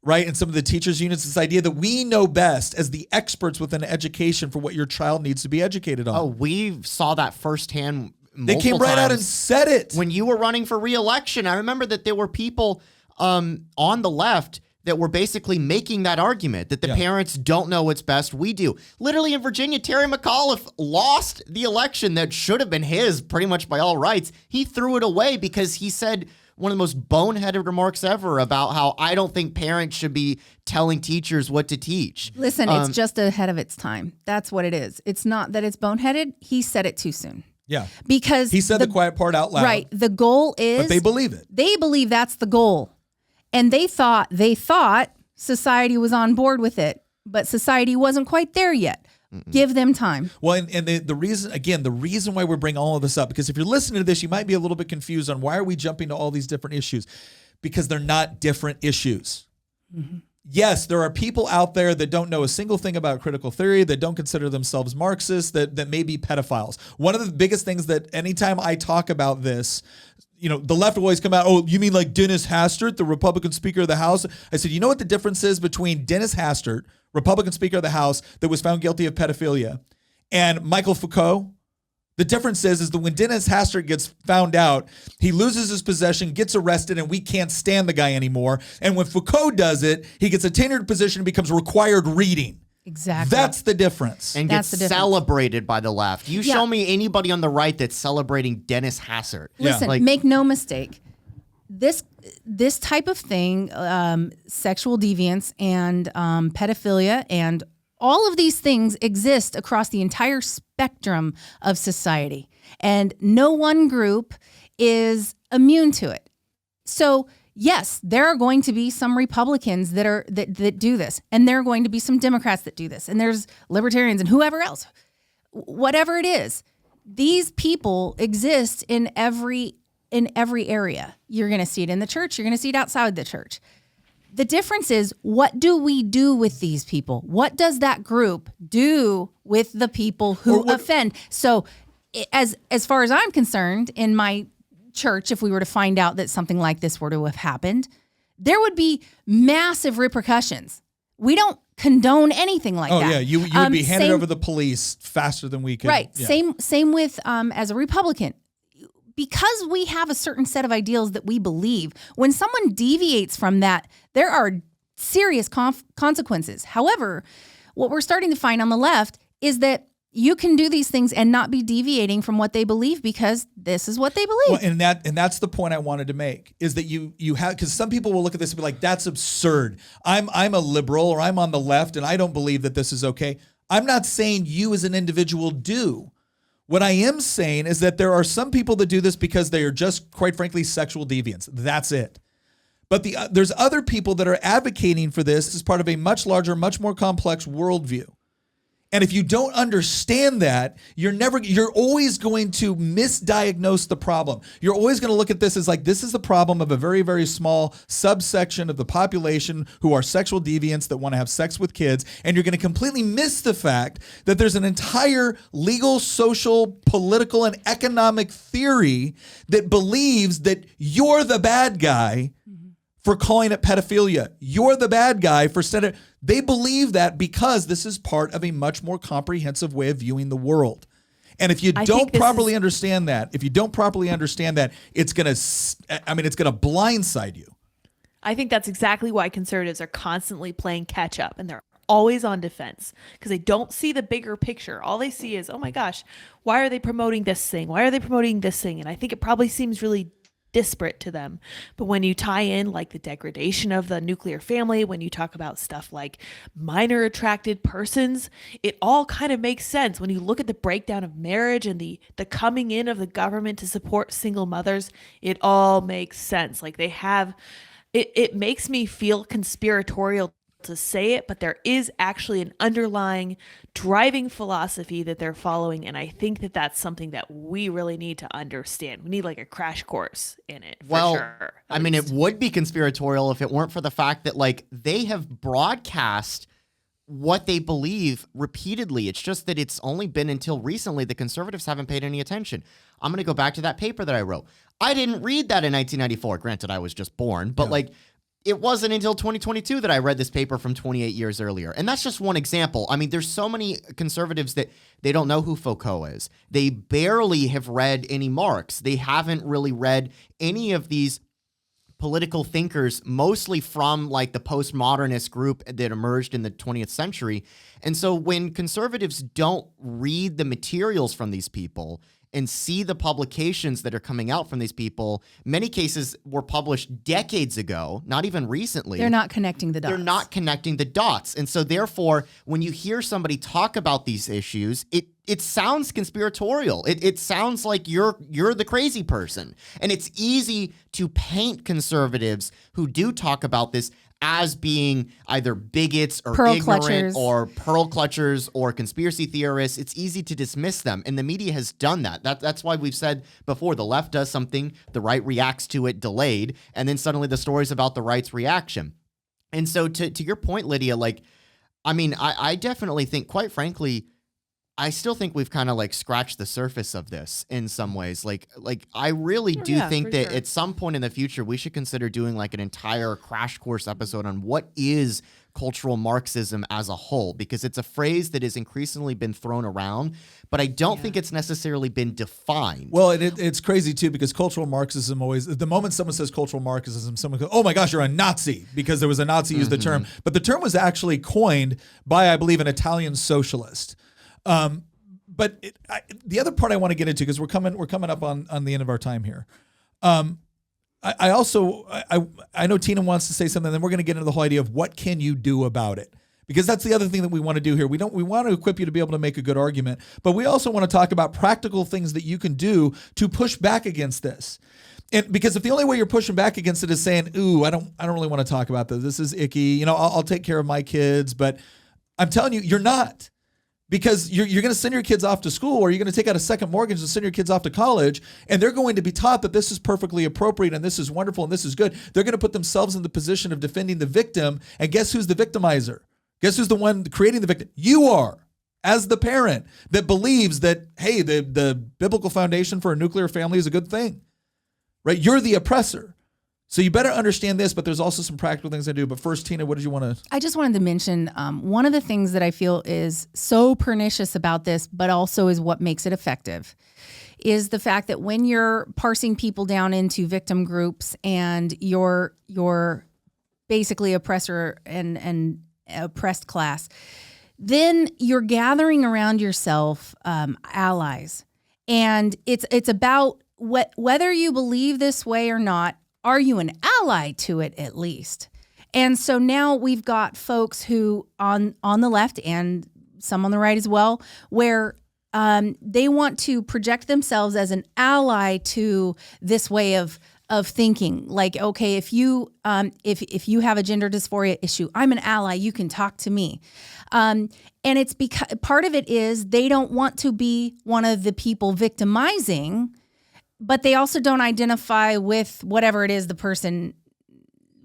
S1: right, and some of the teachers' unions, this idea that we know best as the experts within education for what your child needs to be educated on.
S4: Oh, we saw that firsthand
S1: They came right out and said it.
S4: When you were running for re-election, I remember that there were people on the left that were basically making that argument that the parents don't know what's best. We do. Literally in Virginia, Terry McAuliffe lost the election that should have been his pretty much by all rights. He threw it away because he said one of the most boneheaded remarks ever about how I don't think parents should be telling teachers what to teach.
S5: Listen, it's just ahead of its time. That's what it is. It's not that it's boneheaded. He said it too soon.
S1: Yeah.
S5: Because
S1: he said the quiet part out loud.
S5: Right. The goal is.
S1: But they believe it.
S5: They believe that's the goal. And they thought society was on board with it, but society wasn't quite there yet. Give them time.
S1: Well, and the reason why we're bringing all of this up, because if you're listening to this, you might be a little bit confused on why are we jumping to all these different issues, because they're not different issues. Mm-hmm. Yes, there are people out there that don't know a single thing about critical theory, that don't consider themselves Marxists, that may be pedophiles. One of the biggest things that anytime I talk about this, the left will always come out, oh, you mean like Dennis Hastert, the Republican Speaker of the House? I said, you know what the difference is between Dennis Hastert, Republican Speaker of the House, that was found guilty of pedophilia, and Michael Foucault? The difference is that when Dennis Hastert gets found out, he loses his possession, gets arrested, and we can't stand the guy anymore. And when Foucault does it, he gets a tenured position and becomes required reading.
S5: Exactly.
S1: That's the difference.
S4: And gets celebrated by the left. You show me anybody on the right that's celebrating Dennis Hastert.
S5: Listen, make no mistake. This type of thing, sexual deviance and pedophilia and all of these things exist across the entire spectrum of society. And no one group is immune to it. So yes, there are going to be some Republicans that do this, and there are going to be some Democrats that do this, and there's libertarians and whoever else. Whatever it is, these people exist in every area. You're going to see it in the church. You're going to see it outside the church. The difference is, what do we do with these people? What does that group do with the people who offend? So as far as I'm concerned, in my church, if we were to find out that something like this were to have happened, there would be massive repercussions. We don't condone anything like that.
S1: Oh, yeah. You would be handed over to the police faster than we could.
S5: Right.
S1: Yeah.
S5: Same with as a Republican. Because we have a certain set of ideals that we believe, when someone deviates from that, there are serious consequences. However, what we're starting to find on the left is that you can do these things and not be deviating from what they believe because this is what they believe.
S1: Well, and that's the point I wanted to make, is that you have, because some people will look at this and be like, that's absurd. I'm a liberal, or I'm on the left and I don't believe that this is okay. I'm not saying you as an individual do. What I am saying is that there are some people that do this because they are just, quite frankly, sexual deviants. That's it. But there's other people that are advocating for this as part of a much larger, much more complex worldview. And if you don't understand that, you're always going to misdiagnose the problem. You're always going to look at this as like, this is the problem of a very, very small subsection of the population who are sexual deviants that want to have sex with kids. And you're going to completely miss the fact that there's an entire legal, social, political, and economic theory that believes that you're the bad guy for calling it pedophilia. You're the bad guy for sending it. They believe that because this is part of a much more comprehensive way of viewing the world. And if you don't properly understand that, it's going to blindside you.
S3: I think that's exactly why conservatives are constantly playing catch up, and they're always on defense because they don't see the bigger picture. All they see is, oh my gosh, why are they promoting this thing? Why are they promoting this thing? And I think it probably seems really disparate to them. But when you tie in like the degradation of the nuclear family, when you talk about stuff like minor attracted persons, it all kind of makes sense. When you look at the breakdown of marriage and the coming in of the government to support single mothers, it all makes sense. Like it makes me feel conspiratorial to say it, but there is actually an underlying driving philosophy that they're following, and I think that that's something that we really need to understand. We need like a crash course in it.
S4: Well,
S3: sure,
S4: I mean, it would be conspiratorial if it weren't for the fact that like they have broadcast what they believe repeatedly. It's just that it's only been until recently the conservatives haven't paid any attention. I'm going to go back to that paper that I wrote. I didn't read that in 1994. Granted, I was just born, but like it wasn't until 2022 that I read this paper from 28 years earlier. And that's just one example. I mean, there's so many conservatives that they don't know who Foucault is. They barely have read any Marx. They haven't really read any of these political thinkers, mostly from like the postmodernist group that emerged in the 20th century. And so when conservatives don't read the materials from these people and see the publications that are coming out from these people, many cases were published decades ago, not even recently.
S5: They're not connecting the dots.
S4: They're not connecting the dots. And so therefore, when you hear somebody talk about these issues, it sounds conspiratorial. It sounds like you're the crazy person. And it's easy to paint conservatives who do talk about this as being either bigots or
S5: Pearl
S4: ignorant
S5: clutchers.
S4: or pearl clutchers or conspiracy theorists. It's easy to dismiss them, and the media has done that. That's why we've said before, the left does something, the right reacts to it delayed, and then suddenly the story's about the right's reaction. And so to your point, Lydia, like, I mean, I definitely think, quite frankly, I still think we've kind of like scratched the surface of this in some ways. Like I really do think that
S3: sure.
S4: at some point in the future, we should consider doing like an entire crash course episode on what is cultural Marxism as a whole, because it's a phrase that has increasingly been thrown around, but I don't think it's necessarily been defined.
S1: Well, it's crazy too, because cultural Marxism always, the moment someone says cultural Marxism, someone goes, oh my gosh, you're a Nazi, because there was a Nazi used the term. But the term was actually coined by, I believe, an Italian socialist. But the other part I want to get into, because we're coming up on the end of our time here. I also know Tina wants to say something, and then we're going to get into the whole idea of what can you do about it, because that's the other thing that we want to do here. We want to equip you to be able to make a good argument, but we also want to talk about practical things that you can do to push back against this. And because if the only way you're pushing back against it is saying, "Ooh, I don't really want to talk about this. This is icky. You know, I'll take care of my kids," but I'm telling you, you're not. Because you're going to send your kids off to school, or you're going to take out a second mortgage and send your kids off to college, and they're going to be taught that this is perfectly appropriate and this is wonderful and this is good. They're going to put themselves in the position of defending the victim, and guess who's the victimizer? Guess who's the one creating the victim? You are, as the parent that believes that, hey, the biblical foundation for a nuclear family is a good thing, right? You're the oppressor. So you better understand this, but there's also some practical things I do. But first, Tina, what did you want to?
S5: I just wanted to mention one of the things that I feel is so pernicious about this, but also is what makes it effective, is the fact that when you're parsing people down into victim groups and you're basically oppressor and oppressed class, then you're gathering around yourself allies. And it's about whether you believe this way or not, are you an ally to it at least? And so now we've got folks who on the left and some on the right as well, where they want to project themselves as an ally to this way of thinking. Like, okay, if you have a gender dysphoria issue, I'm an ally. You can talk to me. And it's because part of it is they don't want to be one of the people victimizing, but they also don't identify with whatever it is the person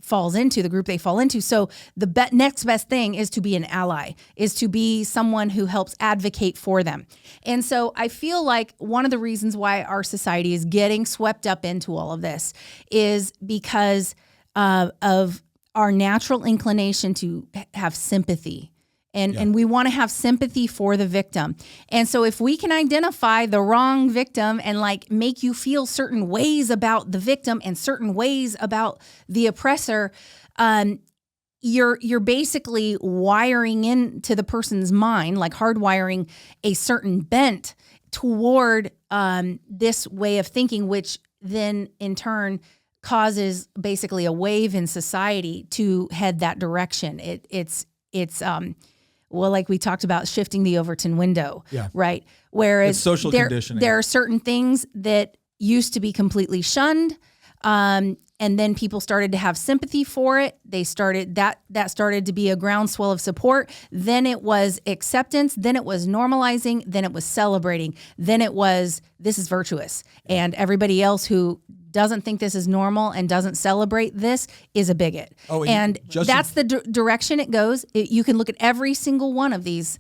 S5: falls into, the group they fall into. So the next best thing is to be an ally, is to be someone who helps advocate for them. And so I feel like one of the reasons why our society is getting swept up into all of this is because of our natural inclination to have sympathy. And we want to have sympathy for the victim. And so if we can identify the wrong victim and like make you feel certain ways about the victim and certain ways about the oppressor, you're basically wiring into the person's mind, like hardwiring a certain bent toward this way of thinking, which then in turn causes basically a wave in society to head that direction. It's well, like we talked about, shifting the Overton window, right? Whereas
S1: it's social conditioning.
S5: There are certain things that used to be completely shunned, and then people started to have sympathy for it. They started that started to be a groundswell of support. Then it was acceptance. Then it was normalizing. Then it was celebrating. Then it was, this is virtuous, and everybody else who doesn't think this is normal and doesn't celebrate this is a bigot. And that's the direction it goes. You can look at every single one of these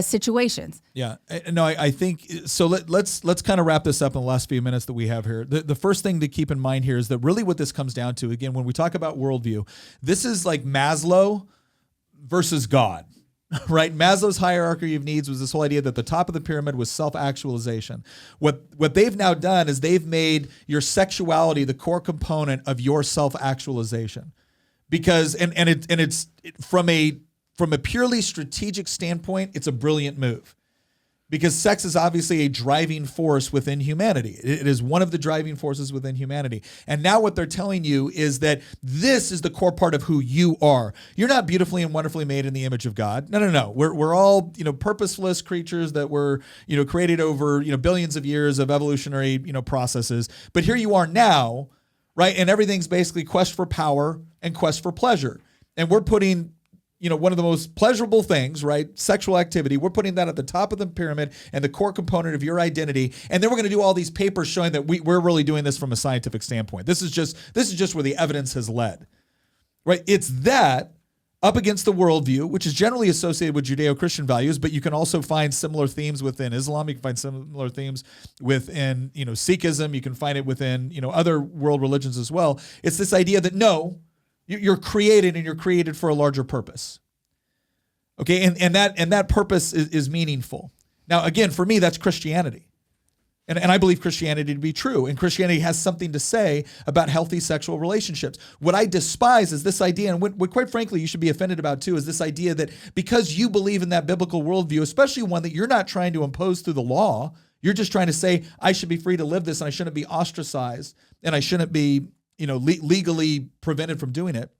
S5: situations.
S1: Yeah, no, I think so. Let's kind of wrap this up in the last few minutes that we have here. The first thing to keep in mind here is that really what this comes down to, again, when we talk about worldview, this is like Maslow versus God, right? Maslow's hierarchy of needs was this whole idea that the top of the pyramid was self-actualization. What they've now done is they've made your sexuality the core component of your self-actualization, because it's from a purely strategic standpoint, it's a brilliant move, because sex is obviously a driving force within humanity. It is one of the driving forces within humanity. And now what they're telling you is that this is the core part of who you are. You're not beautifully and wonderfully made in the image of God. No. We're all, purposeless creatures that were, created over, billions of years of evolutionary, processes. But here you are now, right? And everything's basically quest for power and quest for pleasure. And we're putting one of the most pleasurable things, right? Sexual activity. We're putting that at the top of the pyramid and the core component of your identity. And then we're going to do all these papers showing that we're really doing this from a scientific standpoint. This is just where the evidence has led, right? It's that up against the worldview, which is generally associated with Judeo-Christian values, but you can also find similar themes within Islam. You can find similar themes within, Sikhism. You can find it within, other world religions as well. It's this idea that no, you're created, and you're created for a larger purpose. Okay, and that purpose is meaningful. Now, again, for me, that's Christianity. And I believe Christianity to be true. And Christianity has something to say about healthy sexual relationships. What I despise is this idea, and what quite frankly you should be offended about too, is this idea that because you believe in that biblical worldview, especially one that you're not trying to impose through the law, you're just trying to say, I should be free to live this, and I shouldn't be ostracized, and I shouldn't be legally prevented from doing it.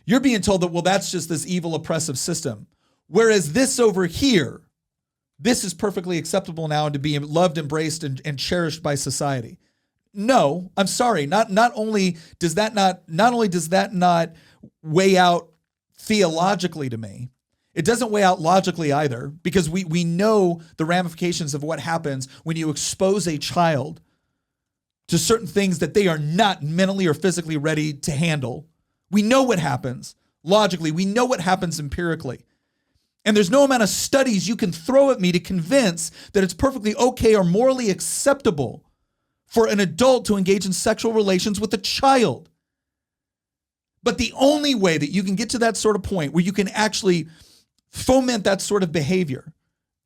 S1: You're being told that, well, that's just this evil, oppressive system. Whereas this over here, this is perfectly acceptable now and to be loved, embraced, and cherished by society. No, I'm sorry. Not only does that not weigh out theologically to me, it doesn't weigh out logically either, because we know the ramifications of what happens when you expose a child to certain things that they are not mentally or physically ready to handle. We know what happens logically. We know what happens empirically. And there's no amount of studies you can throw at me to convince that it's perfectly okay or morally acceptable for an adult to engage in sexual relations with a child. But the only way that you can get to that sort of point where you can actually foment that sort of behavior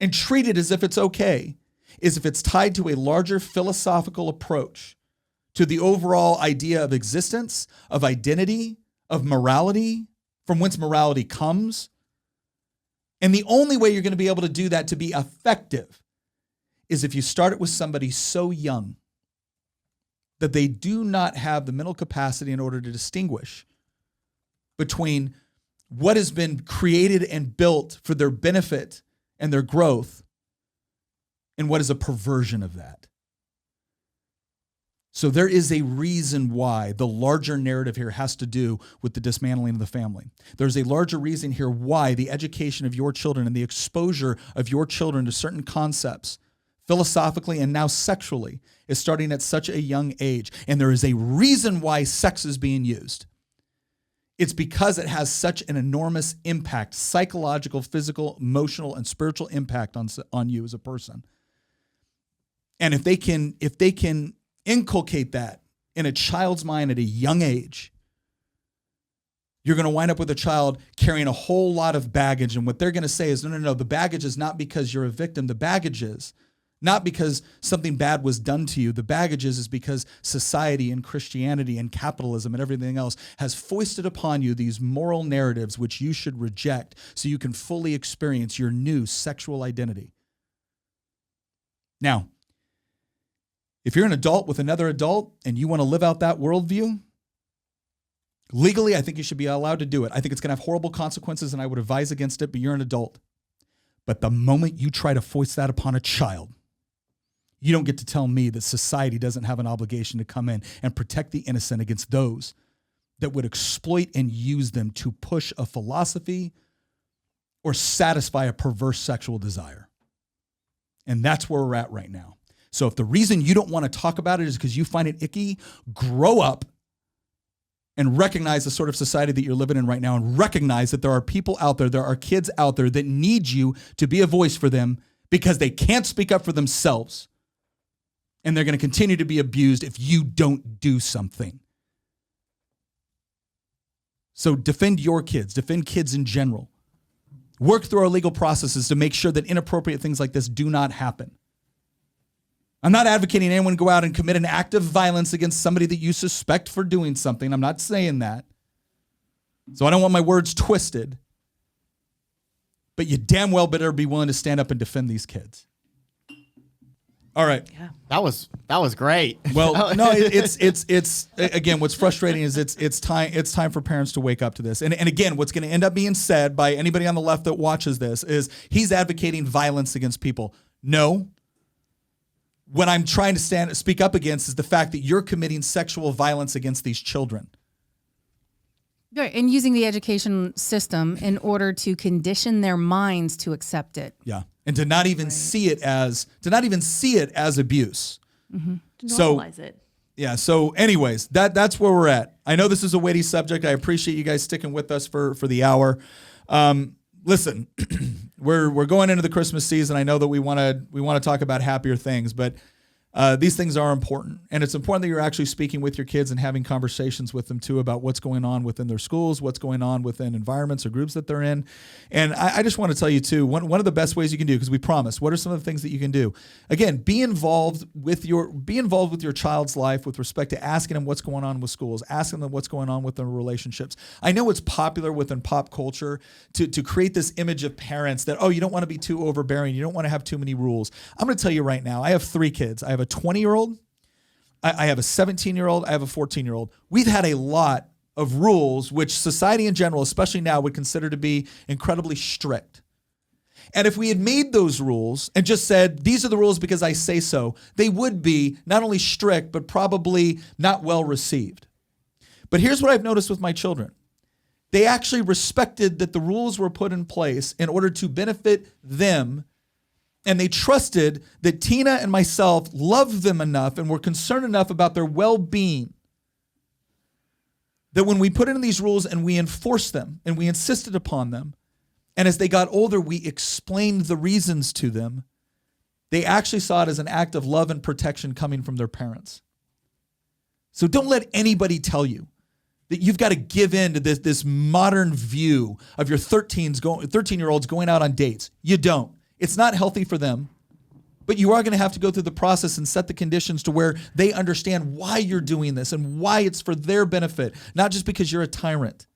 S1: and treat it as if it's okay is if it's tied to a larger philosophical approach to the overall idea of existence, of identity, of morality, from whence morality comes. And the only way you're going to be able to do that to be effective is if you start it with somebody so young that they do not have the mental capacity in order to distinguish between what has been created and built for their benefit and their growth and what is a perversion of that. So there is a reason why the larger narrative here has to do with the dismantling of the family. There's a larger reason here why the education of your children and the exposure of your children to certain concepts, philosophically and now sexually, is starting at such a young age. And there is a reason why sex is being used. It's because it has such an enormous impact, psychological, physical, emotional, and spiritual impact on you as a person. And if they can inculcate that in a child's mind at a young age, you're going to wind up with a child carrying a whole lot of baggage. And what they're going to say is, no, the baggage is not because you're a victim. The baggage is not because something bad was done to you. The baggage is because society and Christianity and capitalism and everything else has foisted upon you these moral narratives which you should reject so you can fully experience your new sexual identity. Now, if you're an adult with another adult and you want to live out that worldview, legally, I think you should be allowed to do it. I think it's going to have horrible consequences, and I would advise against it, but you're an adult. But the moment you try to foist that upon a child, you don't get to tell me that society doesn't have an obligation to come in and protect the innocent against those that would exploit and use them to push a philosophy or satisfy a perverse sexual desire. And that's where we're at right now. So if the reason you don't want to talk about it is because you find it icky, grow up and recognize the sort of society that you're living in right now, and recognize that there are people out there, there are kids out there that need you to be a voice for them because they can't speak up for themselves. And they're going to continue to be abused if you don't do something. So defend your kids, defend kids in general. Work through our legal processes to make sure that inappropriate things like this do not happen. I'm not advocating anyone go out and commit an act of violence against somebody that you suspect for doing something. I'm not saying that. So I don't want my words twisted. But you damn well better be willing to stand up and defend these kids. All right.
S3: Yeah.
S4: That was great.
S1: Well, no, it's again, what's frustrating is it's time for parents to wake up to this. And again, what's going to end up being said by anybody on the left that watches this is he's advocating violence against people. No. What I'm trying to speak up against is the fact that you're committing sexual violence against these children.
S5: Right, and using the education system in order to condition their minds to accept it.
S1: Yeah. And to not even see it as abuse.
S3: Mm-hmm. To normalize it.
S1: Yeah. So anyways, that's where we're at. I know this is a weighty subject. I appreciate you guys sticking with us for the hour. Listen, we're going into the Christmas season. I know that we want to talk about happier things, but these things are important. And it's important that you're actually speaking with your kids and having conversations with them too about what's going on within their schools, what's going on within environments or groups that they're in. And I just want to tell you too, one of the best ways you can do, because we promise, what are some of the things that you can do? Again, be involved with your child's life with respect to asking them what's going on with schools, asking them what's going on with their relationships. I know it's popular within pop culture to create this image of parents that, oh, you don't want to be too overbearing. You don't want to have too many rules. I'm going to tell you right now, I have 3 kids. I have a 20-year-old, I have a 17-year-old, I have a 14-year-old. We've had a lot of rules which society in general, especially now, would consider to be incredibly strict. And if we had made those rules and just said, these are the rules because I say so, they would be not only strict, but probably not well received. But here's what I've noticed with my children. They actually respected that the rules were put in place in order to benefit them. And they trusted that Tina and myself loved them enough and were concerned enough about their well-being that when we put in these rules and we enforced them and we insisted upon them, and as they got older, we explained the reasons to them, they actually saw it as an act of love and protection coming from their parents. So don't let anybody tell you that you've got to give in to this modern view of your 13-year-olds going out on dates. You don't. It's not healthy for them, but you are going to have to go through the process and set the conditions to where they understand why you're doing this and why it's for their benefit, not just because you're a tyrant.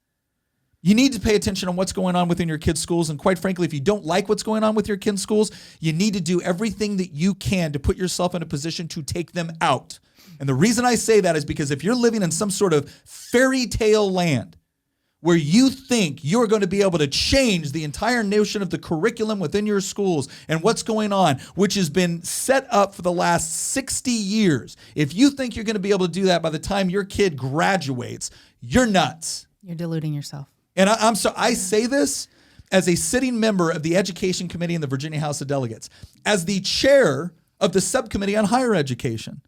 S1: You need to pay attention on what's going on within your kids' schools. And quite frankly, if you don't like what's going on with your kids' schools, you need to do everything that you can to put yourself in a position to take them out. And the reason I say that is because if you're living in some sort of fairy tale land where you think you're going to be able to change the entire notion of the curriculum within your schools and what's going on, which has been set up for the last 60 years, if you think you're going to be able to do that by the time your kid graduates, you're nuts.
S5: You're deluding yourself.
S1: And I say this as a sitting member of the Education Committee in the Virginia House of Delegates, as the chair of the Subcommittee on Higher Education.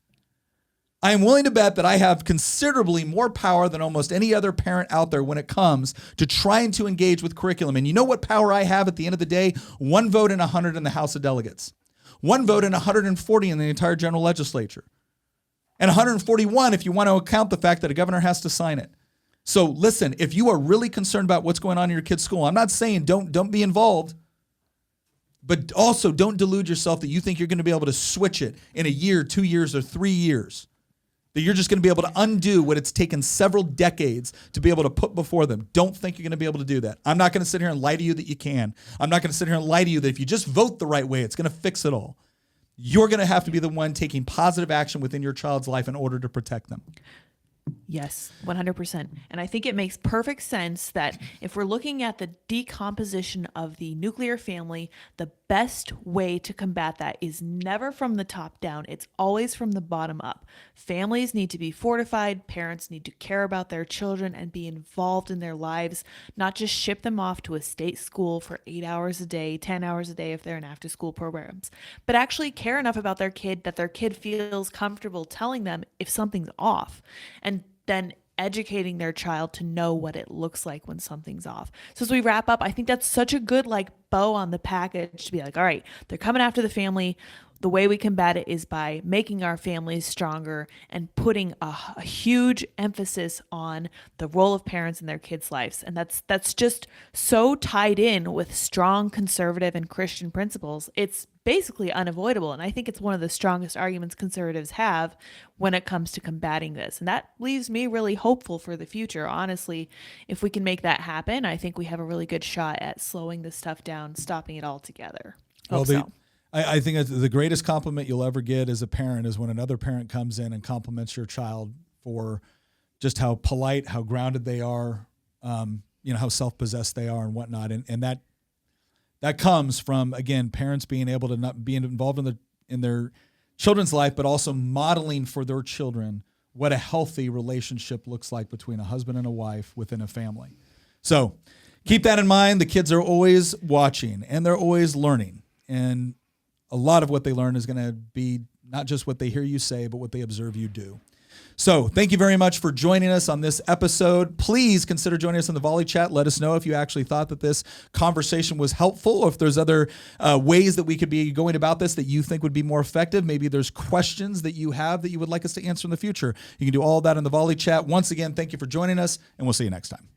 S1: I am willing to bet that I have considerably more power than almost any other parent out there when it comes to trying to engage with curriculum. And you know what power I have at the end of the day? 1 vote in 100 in the House of Delegates. 1 vote in 140 in the entire general legislature. And 141 if you want to account the fact that a governor has to sign it. So listen, if you are really concerned about what's going on in your kid's school, I'm not saying don't be involved, but also don't delude yourself that you think you're going to be able to switch it in a year, 2 years, or 3 years. That you're just going to be able to undo what it's taken several decades to be able to put before them. Don't think you're going to be able to do that. I'm not going to sit here and lie to you that you can. I'm not going to sit here and lie to you that if you just vote the right way, it's going to fix it all. You're going to have to be the one taking positive action within your child's life in order to protect them.
S3: Yes, 100%. And I think it makes perfect sense that if we're looking at the decomposition of the nuclear family, the best way to combat that is never from the top down. It's always from the bottom up. Families need to be fortified. Parents need to care about their children and be involved in their lives, not just ship them off to a state school for 8 hours a day, 10 hours a day if they're in after school programs, but actually care enough about their kid that their kid feels comfortable telling them if something's off. And then educating their child to know what it looks like when something's off. So as we wrap up, I think that's such a good bow on the package to be like, all right, they're coming after the family. The way we combat it is by making our families stronger and putting a huge emphasis on the role of parents in their kids' lives. And that's just so tied in with strong conservative and Christian principles. It's basically unavoidable. And I think it's one of the strongest arguments conservatives have when it comes to combating this. And that leaves me really hopeful for the future. Honestly, if we can make that happen, I think we have a really good shot at slowing this stuff down, stopping it altogether.
S1: I think the greatest compliment you'll ever get as a parent is when another parent comes in and compliments your child for just how polite, how grounded they are, how self-possessed they are and whatnot. And that comes from, again, parents being able to not be involved in their children's life, but also modeling for their children what a healthy relationship looks like between a husband and a wife within a family. So keep that in mind. The kids are always watching and they're always learning. And a lot of what they learn is going to be not just what they hear you say, but what they observe you do. So thank you very much for joining us on this episode. Please consider joining us in the Volley Chat. Let us know if you actually thought that this conversation was helpful, or if there's other ways that we could be going about this that you think would be more effective. Maybe there's questions that you have that you would like us to answer in the future. You can do all that in the Volley Chat. Once again, thank you for joining us, and we'll see you next time.